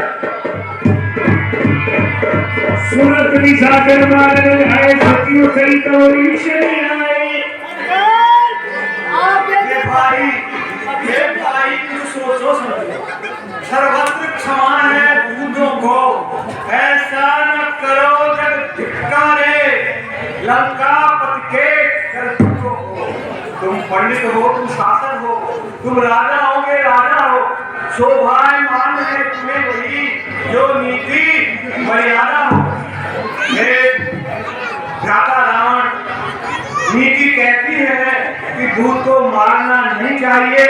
सूरत निशाकर मारने आए सखियों सहित और ईश्वरी आए। ये भाई कुछ सोचो समझो, सर्वत्र क्षमा है दूधों को, ऐसा न करो जब धिक्कारे लंकापति के कर्तव्यों को। तुम पंडित हो, तुम शासक हो, तुम राजा होगे, राजा हो, शोभायमान है तुम्हें वही जो नीति मर्यादा हो। भ्राता रावण, नीति कहती है कि दूध को मारना नहीं चाहिए।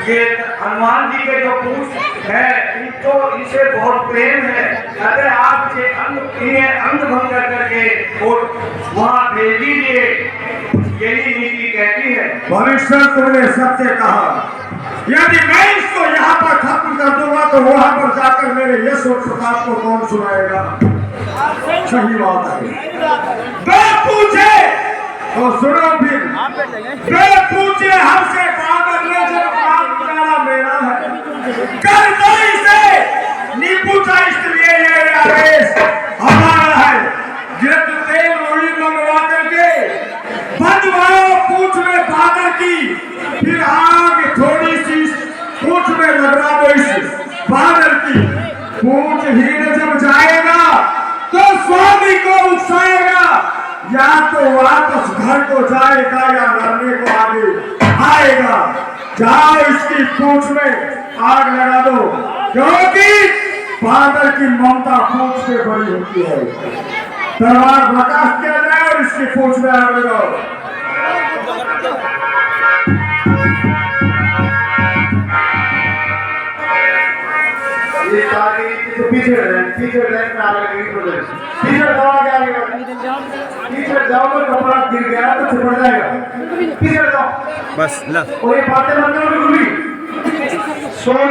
ये हनुमान जी के जो पूछ है इनको इनसे बहुत प्रेम है, अगर आप इन्हें अंग भंग करके और वहाँ भेज दीजिए, यही नीति कहती है। भविष्य तुमने सत्य कहा, यदि मैं इसको यहाँ पर खत्म कर दूंगा तो वहाँ पर जाकर मेरे यश और प्रताप को कौन सुनाएगा? सही बात है। पूछे तो सुनो, फिर पूछे हमसे पागल ने जब काम कराना मेरा है, कर दो इसे नहीं पूछा, इसलिए ये आदेश हमारा है। जब तेल रोड़ी मंगवा करके बंधवाओ पूछ में पागल की, फिर आग थोड़ी सी पूछ में लगवा दो इस पागल की। पूछ हीन जब जाएगा तो स्वामी को उकसाएगा, या तो वापस घर को जाएगा या लड़ने को आगे आएगा। जाओ इसकी पूंछ में आग लगा दो, क्योंकि बादल की ममता पूंछ से बड़ी होती है। तलवार प्रकाश किया जाए और इसकी पूंछ में आग लगाओ। ये पीछे में आग लगेगी, पीछे दवा क्या लगेगा, पीछे जाओ तो कपड़ा गिर गया तो चिपट जाएगा, पीछे जाओ बस ला। और ये बातें मत करो बिल्कुल भी। सोन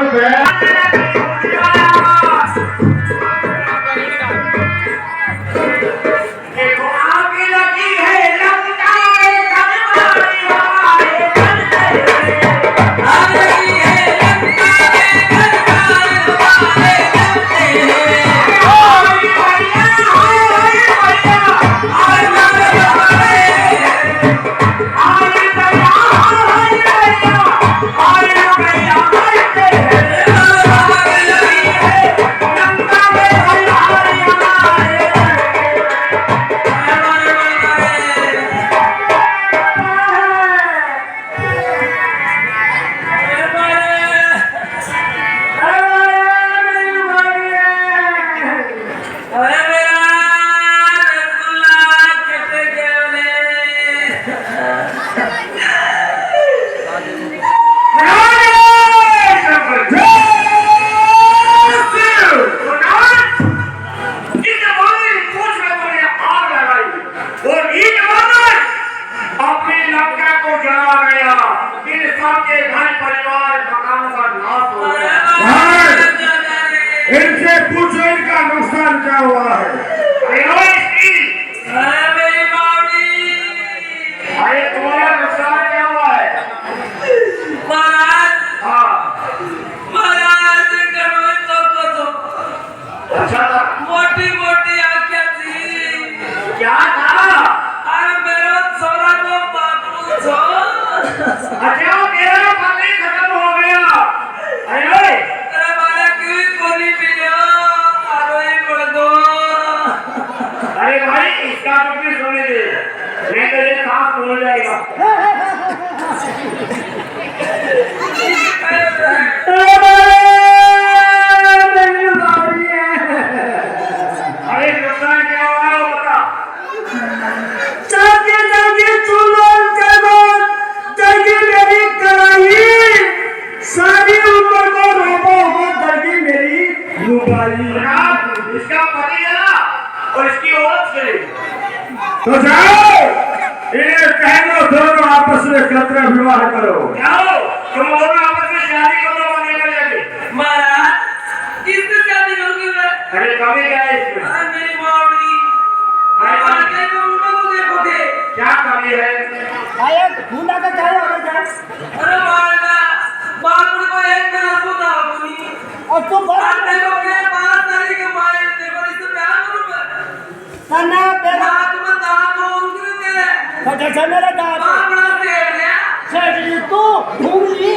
देखो आग लगी है लंका में, कलवारियां आए जलते हैं। आग लगी है लंका में, कलवारियां आए जलते हैं। हाय भैया, हाय भैया, हाय भैया, हाय भैया, हाय भैया, हाय भैया करते हैं। आग लगी है लंका में, कलवारियां आए अपनी लंका को जला गया, इन सबके घर परिवार मकान का नाश हो गया। इनसे पूछो इनका नुकसान क्या हुआ है। अरे तुम्हारा नुकसान क्या हुआ है? अच्छा था, मोटी मोटी आंखें थी, क्या था? अरे मेरा छोरा को बापू छो। अच्छा मेरा पानी खत्म हो गया। अरे अरे वाला क्यों कोनी पियो, आरो ही पड़ दो। अरे भाई इसका तो भी सुने दे, नहीं तो ये सांस फूल जाएगा। अरे नुकसान क्या हुआ है वो बता। जाके जाके चूल्हा जगो, जाके मेरी कढ़ाई, सारी उम्र को रोबो हो दर्दी और इसकी औरत से। तो जाओ इन्हें कह दो दोनों आपस में खतरा विवाह करो। जाओ तुम दोनों आपस में शादी करो बने में जाके। महाराज किससे शादी करूंगी मैं? अरे कभी क्या है इसमें? अरे मेरी मावड़ी आगे को उनको तो देखोगे क्या कमी है? अरे मारना बाप को एक में ना सोता अपनी और तू आटे को अपने 5 तारीख के मारे देखो इससे प्यार करूं मैं ना तेरा बात में दांत हो उनके तेरे जैसा मेरा दांत बाप बड़ा शेर है सेठ तू ढूंढी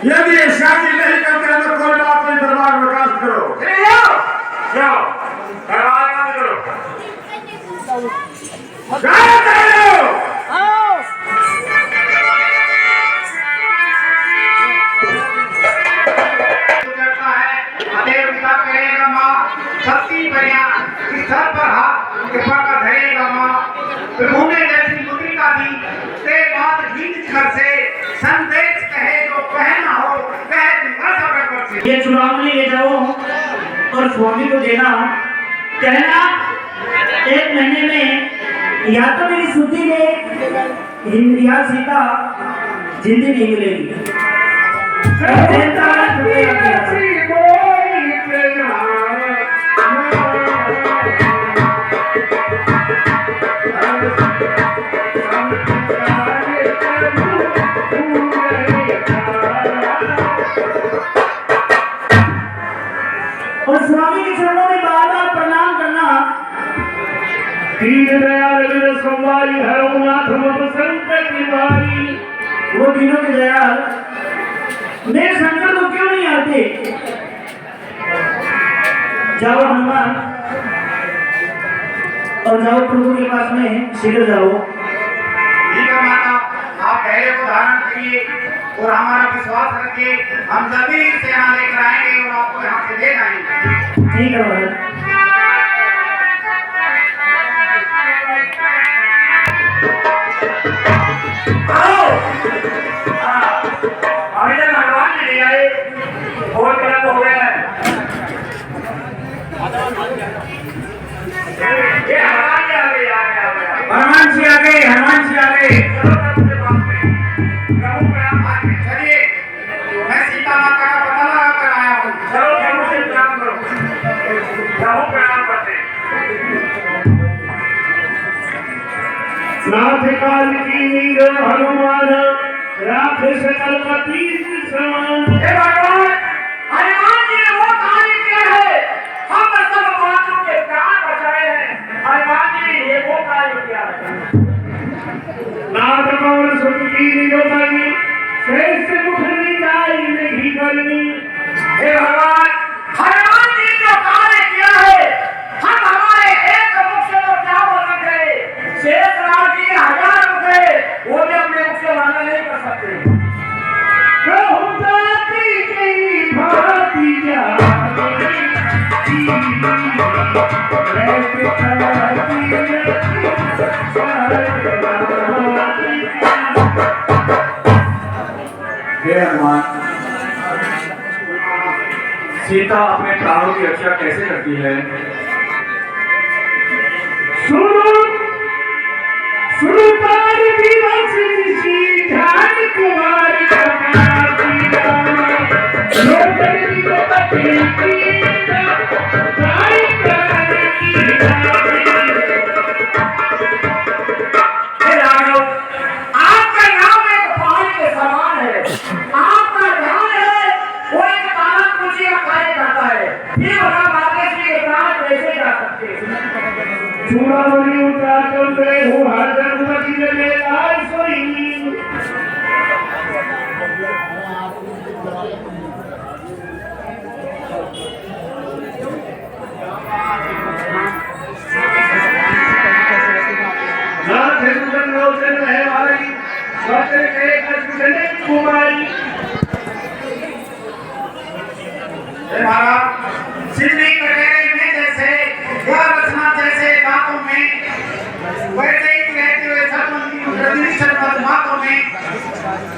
यदि ये शादी नहीं करते हैं तो कोई बात नहीं, दरबार में कास्ट करो। चले जाओ जाओ दरबार में करो। जाओ जाओ आओ करता है अदेव पिता करेगा माँ सत्ती बनिया कि सर पर हाथ कृपा का धरेगा माँ प्रभुने जैसी मुद्रिका दी ते बात खींच कर से संदेश कहे जो कहना हो कह दूंगा सब पर से। ये चुनावनी ले जाओ और स्वामी को देना, कहना 1 महीने में या तो मेरी शुद्धि में या सीता जिंदगी नहीं मिलेगी। और स्वामी के चरणों में बार-बार प्रणाम करना। दीन दयाल विरस संवारी हरनाथ मत संकट निवारी। वो दिनों के दयाल मेरे संकट को क्यों नहीं आते? जाओ हनुमान और जाओ प्रभु के पास में शीघ्र जाओ। ठीक है माता, आप पहले को धारण करिए और हमारा विश्वास रखिए, हम जल्दी से यहाँ लेकर आएंगे और आपको यहाँ से ले जाएंगे। ठीक है महाराज। आओ अभी तक भगवान नहीं आए, बहुत गलत हो गया है। ये हनुमान जी आ गए, आ गए, आ गए। हनुमान जी आ गए, हनुमान जी आ गए। चलो प्रभु के पास में। प्रभु प्रणाम। चलिए, मैं सीता माता का पता लगा कर आया हूँ। चलो प्रभु से प्रणाम करो। प्रभु प्रणाम करते हैं। नाथ काल की नीर हनुमान राख सकल पति समान। हे भगवान, हनुमान जी ने वो कार्य किया है, हम सब मानव के प्राण बचाए हैं। हनुमान जी ने ये वो कार्य किया है। नाथ पवन सुत की निरोधनी श्रेष्ठ मुख निताई नहीं करनी। हे भगवान, हनुमान जी ने जो कार्य किया है, हम हमारे एक मुख से तो क्या बोल गए, शेष राज जी 1000 मुख है, वो भी अपने मुख से वर्णन नहीं कर सकते। जाति की भांति जाति हे हनुमान, सीता अपने प्राणों की रक्षा कैसे करती है? सुनो सुनो पार्वती वंशी ध्यान कुमार हे राघव, आपका नाम एक पानी के समान है। आपका ध्यान है वो एक तारा पूछी का कार्य करता है। ये बता बातें के प्राण कैसे जा सकते हैं? चूड़ामणि उतार कर गए हो हर जगमती जले लाल सोई। नाथ सुंदर लोचन रहे वाली स्वप्न के कष्ट कुमारी। हे महाराज, सिद्धि कटोरे में जैसे या रचना जैसे दांतों में, वैसे ही रहते हुए प्रतिनिष्ठ मधुमातों में,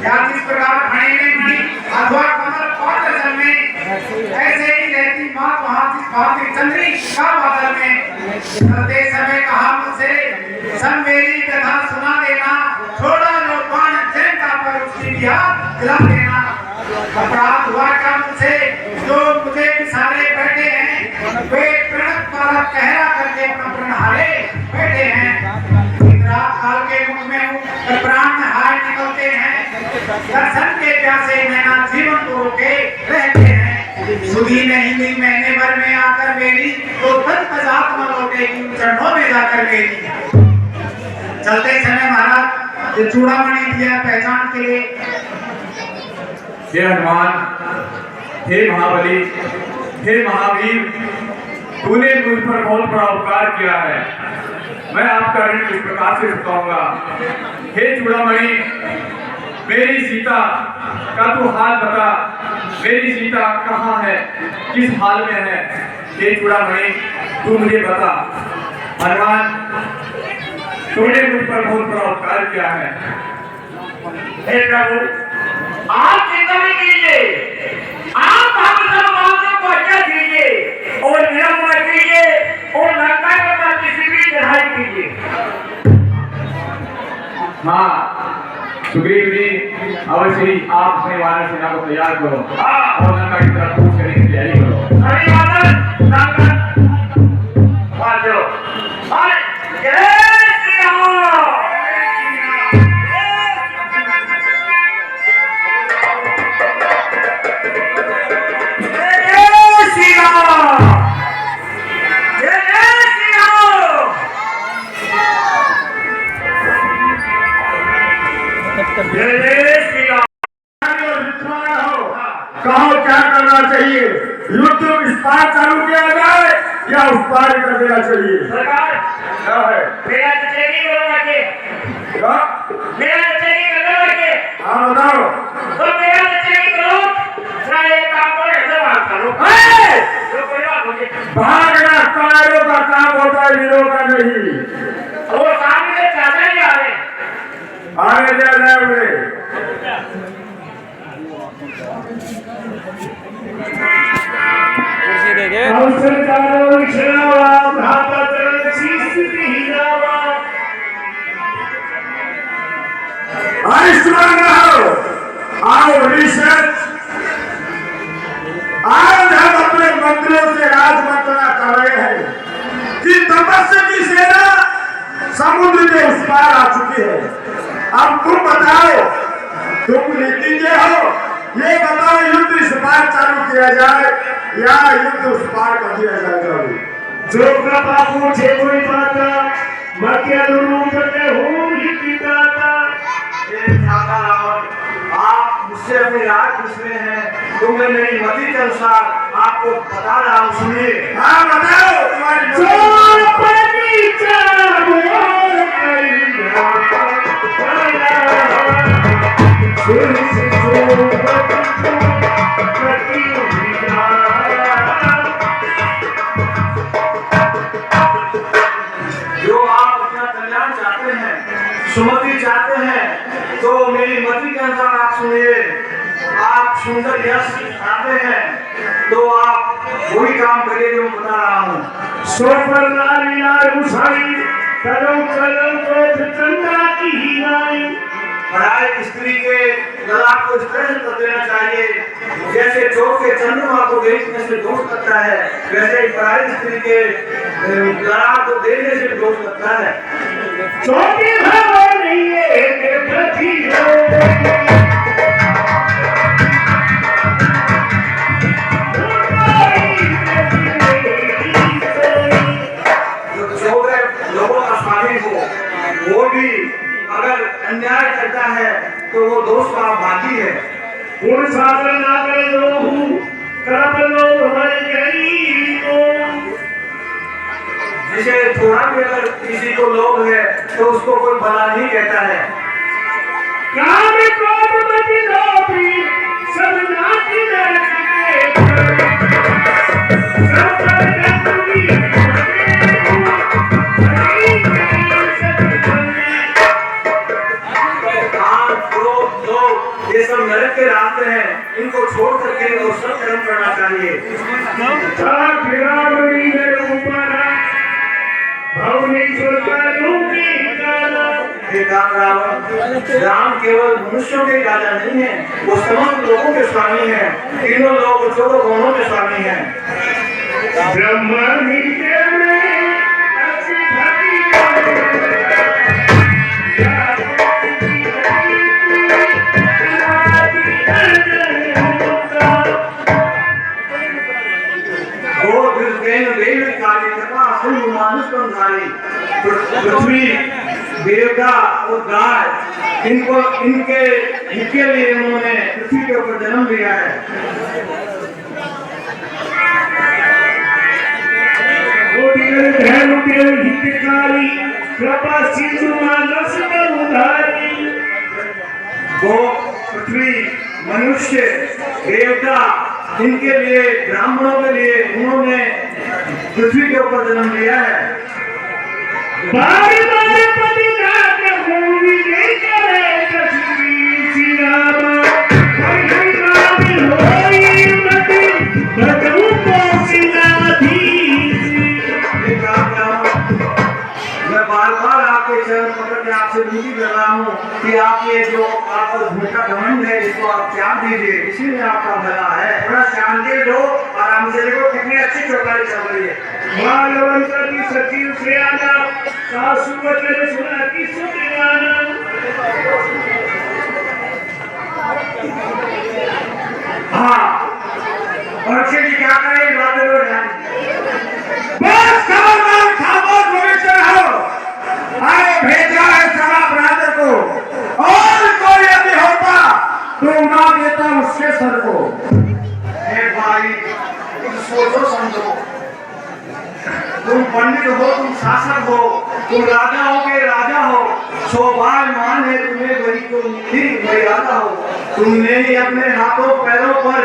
या जिस प्रकार फणे में मणि अथवा कमल पाटल में, ऐसे ही रहती मात वहाँ भांति चंद्री का बादल में चलते समय कहा मुझसे सब मेरी कथा सुना देना, थोड़ा लोबान जनता पर उसकी बिहार दिला देना। अपराध हुआ क्या मुझसे जो मुझे सारे बैठे हैं, वे प्रणत मारा कहरा करके अपना प्रण हारे बैठे हैं। इंद्रा काल के मुख में हूँ तो प्राण हार निकलते हैं, दर्शन के प्यासे नैना जीवन को रोके रहते हैं। सुधी नहीं मिली महीने भर में आकर मेरी तो तन पजात में लौटेगी चरणों में जाकर मेरी। चलते समय महाराज ये चूड़ामणि दिया पहचान के लिए। हे हनुमान, हे महाबली, हे महावीर, तूने मुझ पर बहुत बड़ा उपकार किया है। मैं आपका ऋण किस प्रकार से चुकाऊंगा। हे चूड़ामणि, मेरी सीता का तू हाल बता। मेरी सीता कहाँ है, किस हाल में है? हे चूड़ामणि, तू मुझे बता। हनुमान, तूने मुझ पर बहुत बड़ा उपकार किया है। हे प्रभु, आप चिंता नहीं कीजिए, आप भगवान को आज्ञा दीजिए और निरंतर कीजिए और लंका के ऊपर किसी भी चढ़ाई कीजिए। हाँ सुग्रीव जी, अवश्य ही आप अपने वानर सेना को तैयार करो और लंका की तरफ कूच करने की तैयारी करो। अरे वानर लंका वाजो और जय श्री राम। कहो क्या करना चाहिए? युद्ध इस पार चालू किया जाए या उस पार कर देना चाहिए? सरकार क्या है? मेरा चेकिंग करवा के क्या? मेरा चेकिंग करवा के हाँ बताओ। तो मेरा चेकिंग करो ना, ये काम को ऐसे बात करो जो कोई बात होगी। भागना कायरों का काम होता है, वीरों का नहीं। वो सामने से चाचा ही आ रहे आगे जा जाए उन्हें। अवसर चारों विषयावा भाता चरण शीश दीनावा। आयुष्मान रहो। आओ रिसर्च, आज हम अपने मंत्रियों से राजमंत्रणा कर रहे हैं कि तपस्या की सेना समुद्र के उस पार आ चुकी है। अब तुम बताओ, तुम नीतिज्ञ हो, ये बताओ युद्ध इस पार चालू किया जाए या युद्ध उस पार कर दिया जाएगा? जो कृपा पूछे कोई बाता, मध्य रूप में हूँ ही पिताता। आप मुझसे अपनी राय पूछ रहे हैं तो मैं मेरी मति के अनुसार आपको बता रहा हूँ, सुनिए। हाँ बताओ तुम्हारी जो आप अपना कल्याण चाहते हैं, सुमति चाहते हैं, तो मेरी मति के अनुसार आप सुनिए। आप सुंदर यश चाहते हैं तो आप वही काम करिए जो मैं बता रहा हूँ। सोपर नारी नार उसाई करो करो तो चंदा की ही नाई। पढ़ाई स्त्री के गला को इस तरह से कर देना चाहिए जैसे चोट के चंद्रमा को देखने से दोष लगता है, वैसे ही पढ़ाई स्त्री के गला को देखने से दोष लगता है। छोटी खबर नहीं है प्रति लोगों का स्वाधीन हो, वो भी अगर अन्याय करता है तो वो दोष का भागी है। पूर्ण साधन ना करे जो हूँ करप लोग हमारे गरीब को। जिसे थोड़ा भी अगर किसी को लोभ है तो उसको कोई भला नहीं कहता है। काम क्रोध मत लोभी सब नाती सब ये सब नरक के रास्ते हैं, इनको छोड़ करके और सब कर्म करना चाहिए। रावण, राम केवल मनुष्यों के राजा नहीं है, वो समस्त लोगों के स्वामी है, तीनों लोग चौदह गुणों के स्वामी है। ब्रह्म नीचे में पृथ्वी, देवता और गाय, इनके लिए उन्होंने पृथ्वी के ऊपर जन्म लिया है। वो पृथ्वी, मनुष्य, देवता, इनके लिए, ब्राह्मणों के लिए उन्होंने पृथ्वी के ऊपर जन्म लिया है। आपसे विनती कर रहा हूँ कि आप ये जो आपको झूठा घमंड है इसको आप त्याग दीजिए, इसी में आपका भला है। थोड़ा शांति दो, आराम से देखो कितनी अच्छी चौपाई चल रही है। मालवंता की सचिव से आना, सासु वचन सुना की सुनियाना। हाँ, और जी क्या करें, बातें लो ध्यान। बस खबरदार, खामोश भविष्य रहो। आए भेजा है सारा ब्रादर को, और कोई यदि होता तो उड़ा देता उसके सर को। भाई कुछ सोचो समझो, तुम पंडित हो, तुम शासक हो, तुम राजाओं के राजा हो, सौभाग्यमान है तुम्हें बड़ी तो मिली मर्यादा हो। तुमने ही अपने हाथों पैरों पर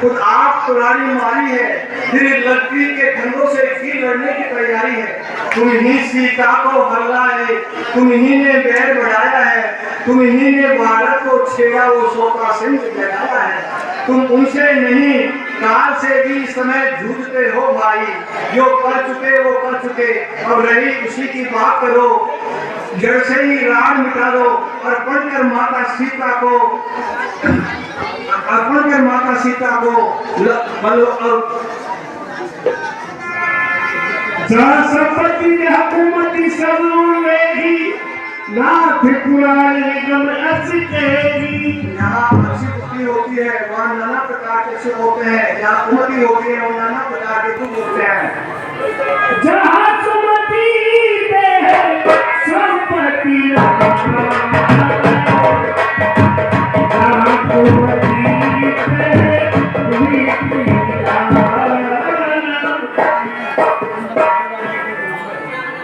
खुद आप कुल्हाड़ी मारी है, फिर लकड़ी के खंडों से फिर लड़ने की तैयारी है। तुम ही सीता को हल्ला है, तुम ही ने बैर बढ़ाया है, तुम ही ने भारत को छेड़ा, वो सोता सिंह जगाया है। तुम उनसे नहीं, काल से भी इस समय जूझते हो भाई। जो कर चुके वो कर चुके, अब रही उसी की बात करो। जड़ से ही राग मिटा दो, अर्पण कर माता सीता को, अर्पण कर माता सीता को। संपत्ति हुकूमती सब लेगी, नाथ पुराने निगम असकेगी। यहाँ अच्छी बुद्धि होती है, वहाँ नाना प्रकार के सुख होते हैं। जहाँ कुमति होती है, वहाँ नाना प्रकार के दुख होते हैं। जहाँ सुमति पे है संपत्ति, जहाँ कुमति पे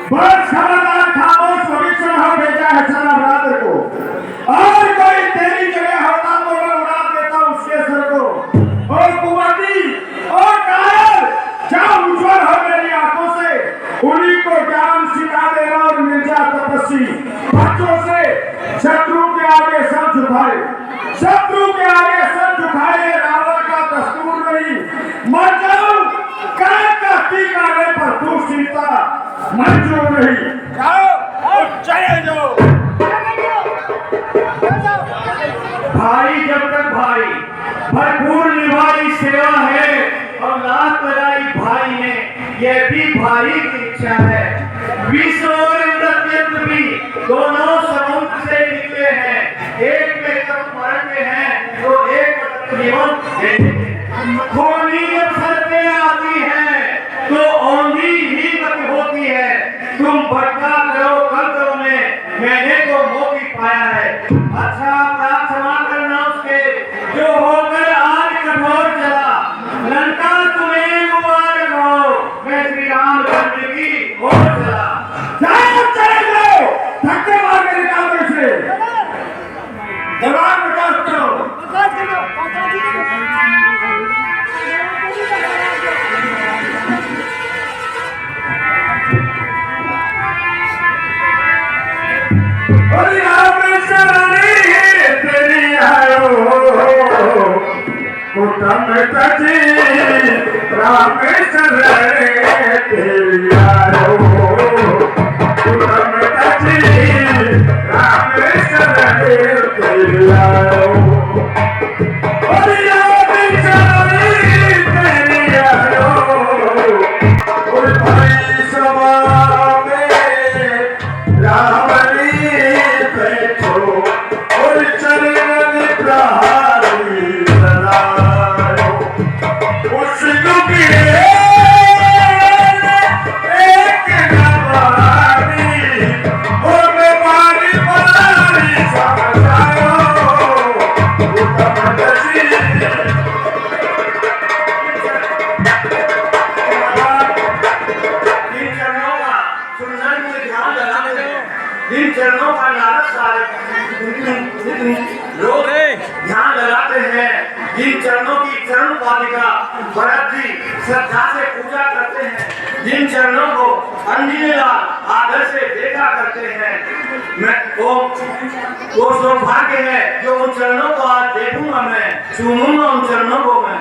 बस खबरदार, खामोश भविष्य रहो। भेजा है सारा ब्रादर को, और कोई तेरी जगह होता तो मैं उड़ा देता उसके सर को। और कुंवारी और कायर, जाओ उज्जवल हो मेरी आंखों से, उन्हीं को ज्ञान सिखा देना और मिल जा तपस्वी। बच्चों से शत्रु के आगे सर झुकाए, शत्रु के आगे सर झुकाए, रावण का दस्तूर नहीं। मर जाओ काय का टीकाने पर तू सीता मंजूर नहीं। जाओ और चले जाओ। भाई जब तक भाई, भरपूर निभाई सेवा है, और लात लगाई भाई ने, यह भी भाई की इच्छा है। विश्व और इंद्रत्यंत्र भी दोनों समुद्र से निकले हैं, एक में तब मरते हैं तो एक जीवन देते हैं। खोली जब सर पे आती है तो औंधी ही मत होती है। तुम भटका करो कल्पों में, मैंने तो मोती पाया है। अच्छा अपराध क्षमा करना उसके, जो होकर आज कठोर चला। लंका तुम्हें मुबारक हो, मैं श्री रामचंद्र की ओर चला। जाओ चले जाओ, धक्के मार के निकाल दो इसे, जवाब विकास करो। रामेश्वर तेरी आयो, लोग ध्यान लगाते हैं, जिन चरणों की चरण पालिका भरत जी श्रद्धा से पूजा करते हैं, जिन चरणों को अंजलि लाल आदर से देखा करते हैं, मैं वो सौभाग्य है जो उन चरणों को आज देखूंगा, मैं सुनूंगा उन चरणों को मैं।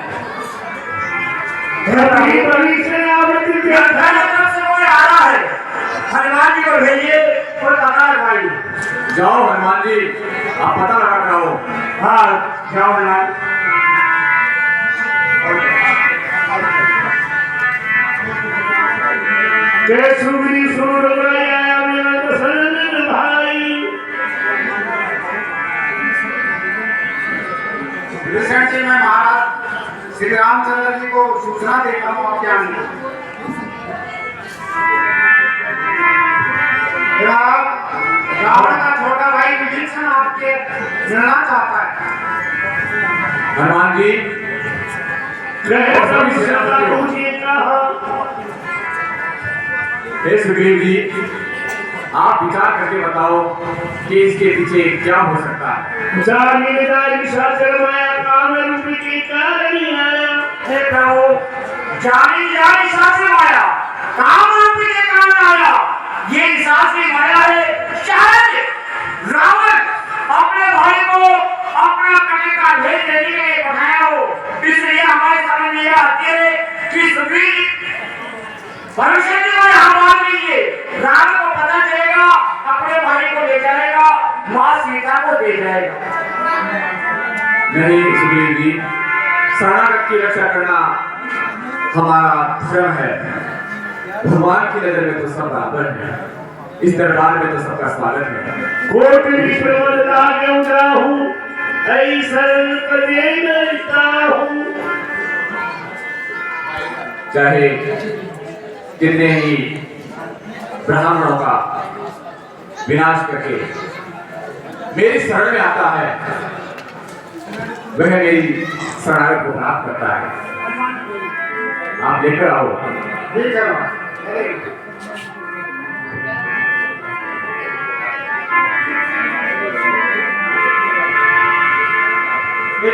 कोई आ रहा है, हनुमान जी को भेजिए, कोई आकाश भाई। जाओ हनुमान जी, आप पता लगा कर आओ। हाँ जाओ हनुमान। जय सुग्री सुर आया मेरा दशरथ भाई। विभीषण जी, मैं महाराज श्री रामचंद्र जी को सूचना देता हूँ आपके आने। रावण का छोटा भाई विभीषण आपके मिलना चाहता है। हनुमान जी, हे सुग्रीव जी, आप विचार करके बताओ कि इसके पीछे क्या हो सकता है। हे प्रभु, जानी जानी सासे माया, काम रूपी के कारण आया। ये सासी माया है, शायद रावण अपने भाई को अपना कटे का भेज देने के लिए बनाया हो। इसलिए हमारे समझ में यह आती है कि सुग्रीव भविष्य में हम मान लीजिए, रावण को पता चलेगा, अपने भाई को ले जाएगा, माँ सीता को दे जाएगा। नहीं सुग्रीव जी, शरणागत की रक्षा करना हमारा धर्म है। भगवान की नजर में तो सब बराबर है, इस दरबार में तो सबका स्वागत है। कोटि विप्रवरता क्यों जाहूं, ऐसन कदे नरता हूं। चाहे कितने ही ब्राह्मणों का विनाश करके मेरी शरण में आता है, वह मेरी शरणागत को प्राप्त करता है। आप लेकर आओ।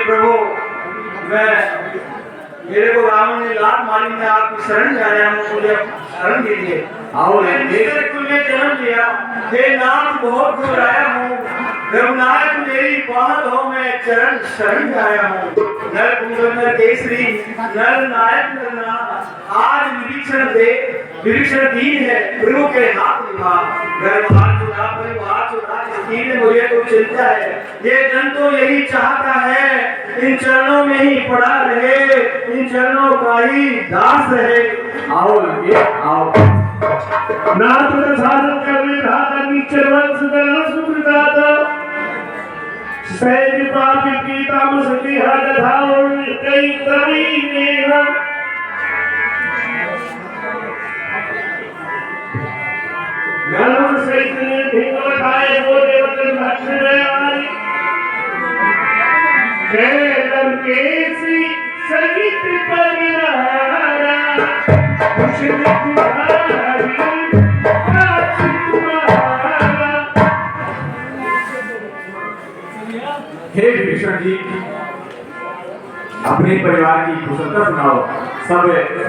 प्रभु, मेरे को रावण ने लात मारी, मैं आपकी शरण जा रहा हूँ, मुझे शरण दीजिए। आओ मेरे कुल में जन्म लिया, हे नाथ बहुत घबराया हूँ, रघुनायक मेरी बात हो, मैं चरण शरण आया हूँ। नर कुंदन केसरी नर नायक नरनाथ, आज विभीषण दीन है, प्रभु के हाथ निभा। घरबार चुरा परिवार चुरा, इसकी ने मुझे तो चिंता है। ये जन तो यही चाहता है, इन चरणों में ही पड़ा रहे, इन चरणों का ही दास रहे। आओ लगे, आओ। नाथ साधन करने धाता नीचर वंश करना सुकृताता, सैद पापी पीता मुसकी हद धाव कई कभी नेहा। नलुन सहित ने ढींगल खाए वो देवतन भक्त में आई। कैलन केसी संगीत परिवारा, खुशद तुम्हारी आज तुम्हारा। हे विभीषण जी, अपने परिवार की कुशलता सुनाओ, सब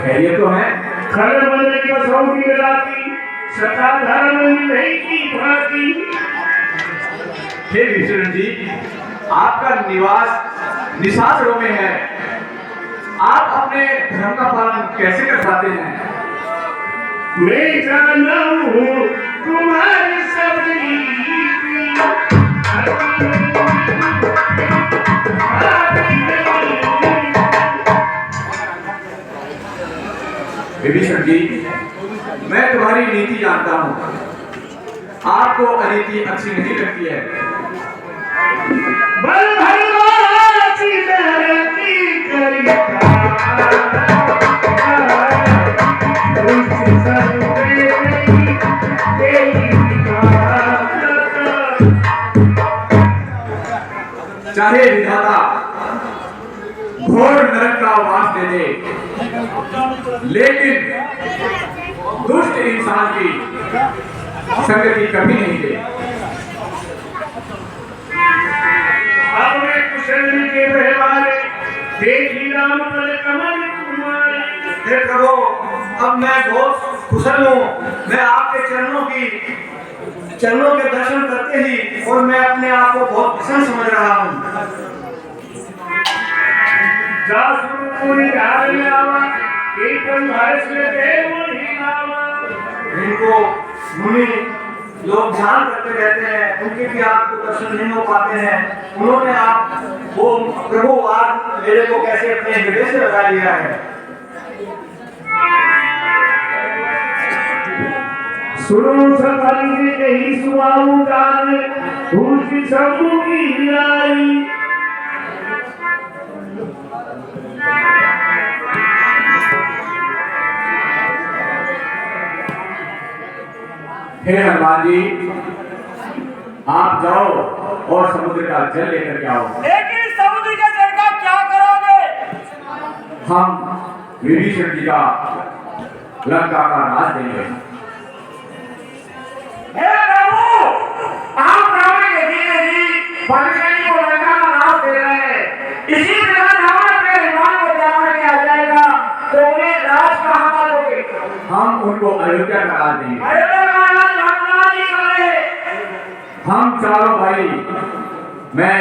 खैरियत तो है? खर बनने की कसौटी लगाती, सता धर्म नहीं की भाती। हे विभीषण जी, आपका निवास निशाचरों में है, आप अपने धर्म का पालन कैसे कर पाते हैं? मैं जाना हूँ तुम्हारी सब विभीषण जी, मैं तुम्हारी नीति जानता हूँ, आपको अनीति अच्छी नहीं लगती है। बल भरवाची धरती करिता, रुचि सर्वे तेरी चाहे विधाता घोर नरक का वास दे दे, लेकिन दुष्ट इंसान की संगति कभी नहीं दे। अपने कुशल के व्यवहारे देखी राम पल कमल कुमारी। हे प्रभु, अब मैं बहुत कुशल हूँ। मैं आपके चरणों के दर्शन करते ही और मैं अपने आप को बहुत प्रसन्न समझ रहा हूँ। इनको मुनि लोग ध्यान करते रहते हैं, उनके भी आपको दर्शन नहीं हो पाते हैं। उन्होंने आप वो प्रभु आज मेरे को कैसे अपने हृदय से लगा लिया है। सुनो सफल कही सुआऊ गान भूषी सबू की लाई। हे हनुमान जी, आप जाओ और समुद्र का जल लेकर के आओ। लेकिन समुद्र के जल का क्या करोगे? हम विभीषण जी का लंका का राज देंगे। हे प्रभु, आप रावण के जी पांचाली को लंका का नाश दे रहे हैं। इसी प्रकार रावण अपने हनुमान को त्याग के आ जाएगा तो उन्हें राज कहाँ का दोगे? हम उनको अयोध्या का राज देंगे। अयोध्या का राज हनुमान जी करें। हम चारों भाई, मैं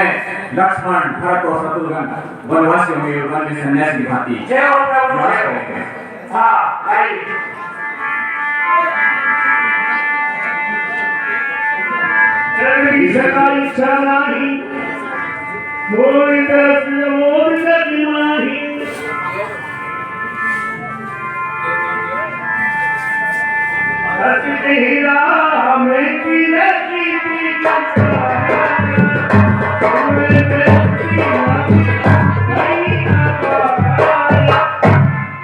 लक्ष्मण, भरत और शत्रुघ्न वनवासी होंगे, वन में सन्यासी की भांति जय हो प्रभु, राज जय हो। करेंगे। हाँ भाई, सका इच्छा नाही मोर दस मोर गति माही। हसी हीरा में पीले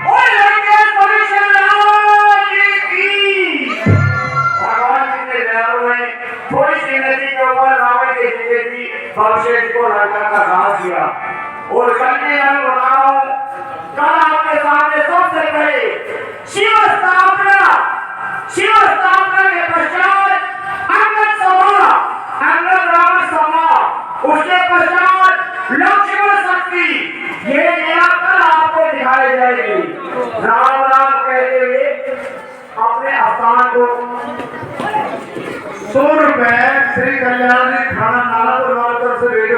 और लंकेश भविष्य राज की। भगवान जी ने दयालु हैं, थोड़ी सी नदी के ऊपर रावण के जीते थी भविष्य जी को लंका का राज दिया। और कल की मैं बता रहा हूँ, कल आपके सामने सबसे पहले शिव स्थापना के पश्चात अंगद रावण सभा, उसके पश्चात लक्ष्मण शक्ति, ये लीला कल आपको दिखाई जाएगी। राम राम कहते हुए अपने स्थान को 100 रुपए श्री कल्याण खाना नाला से भेजो।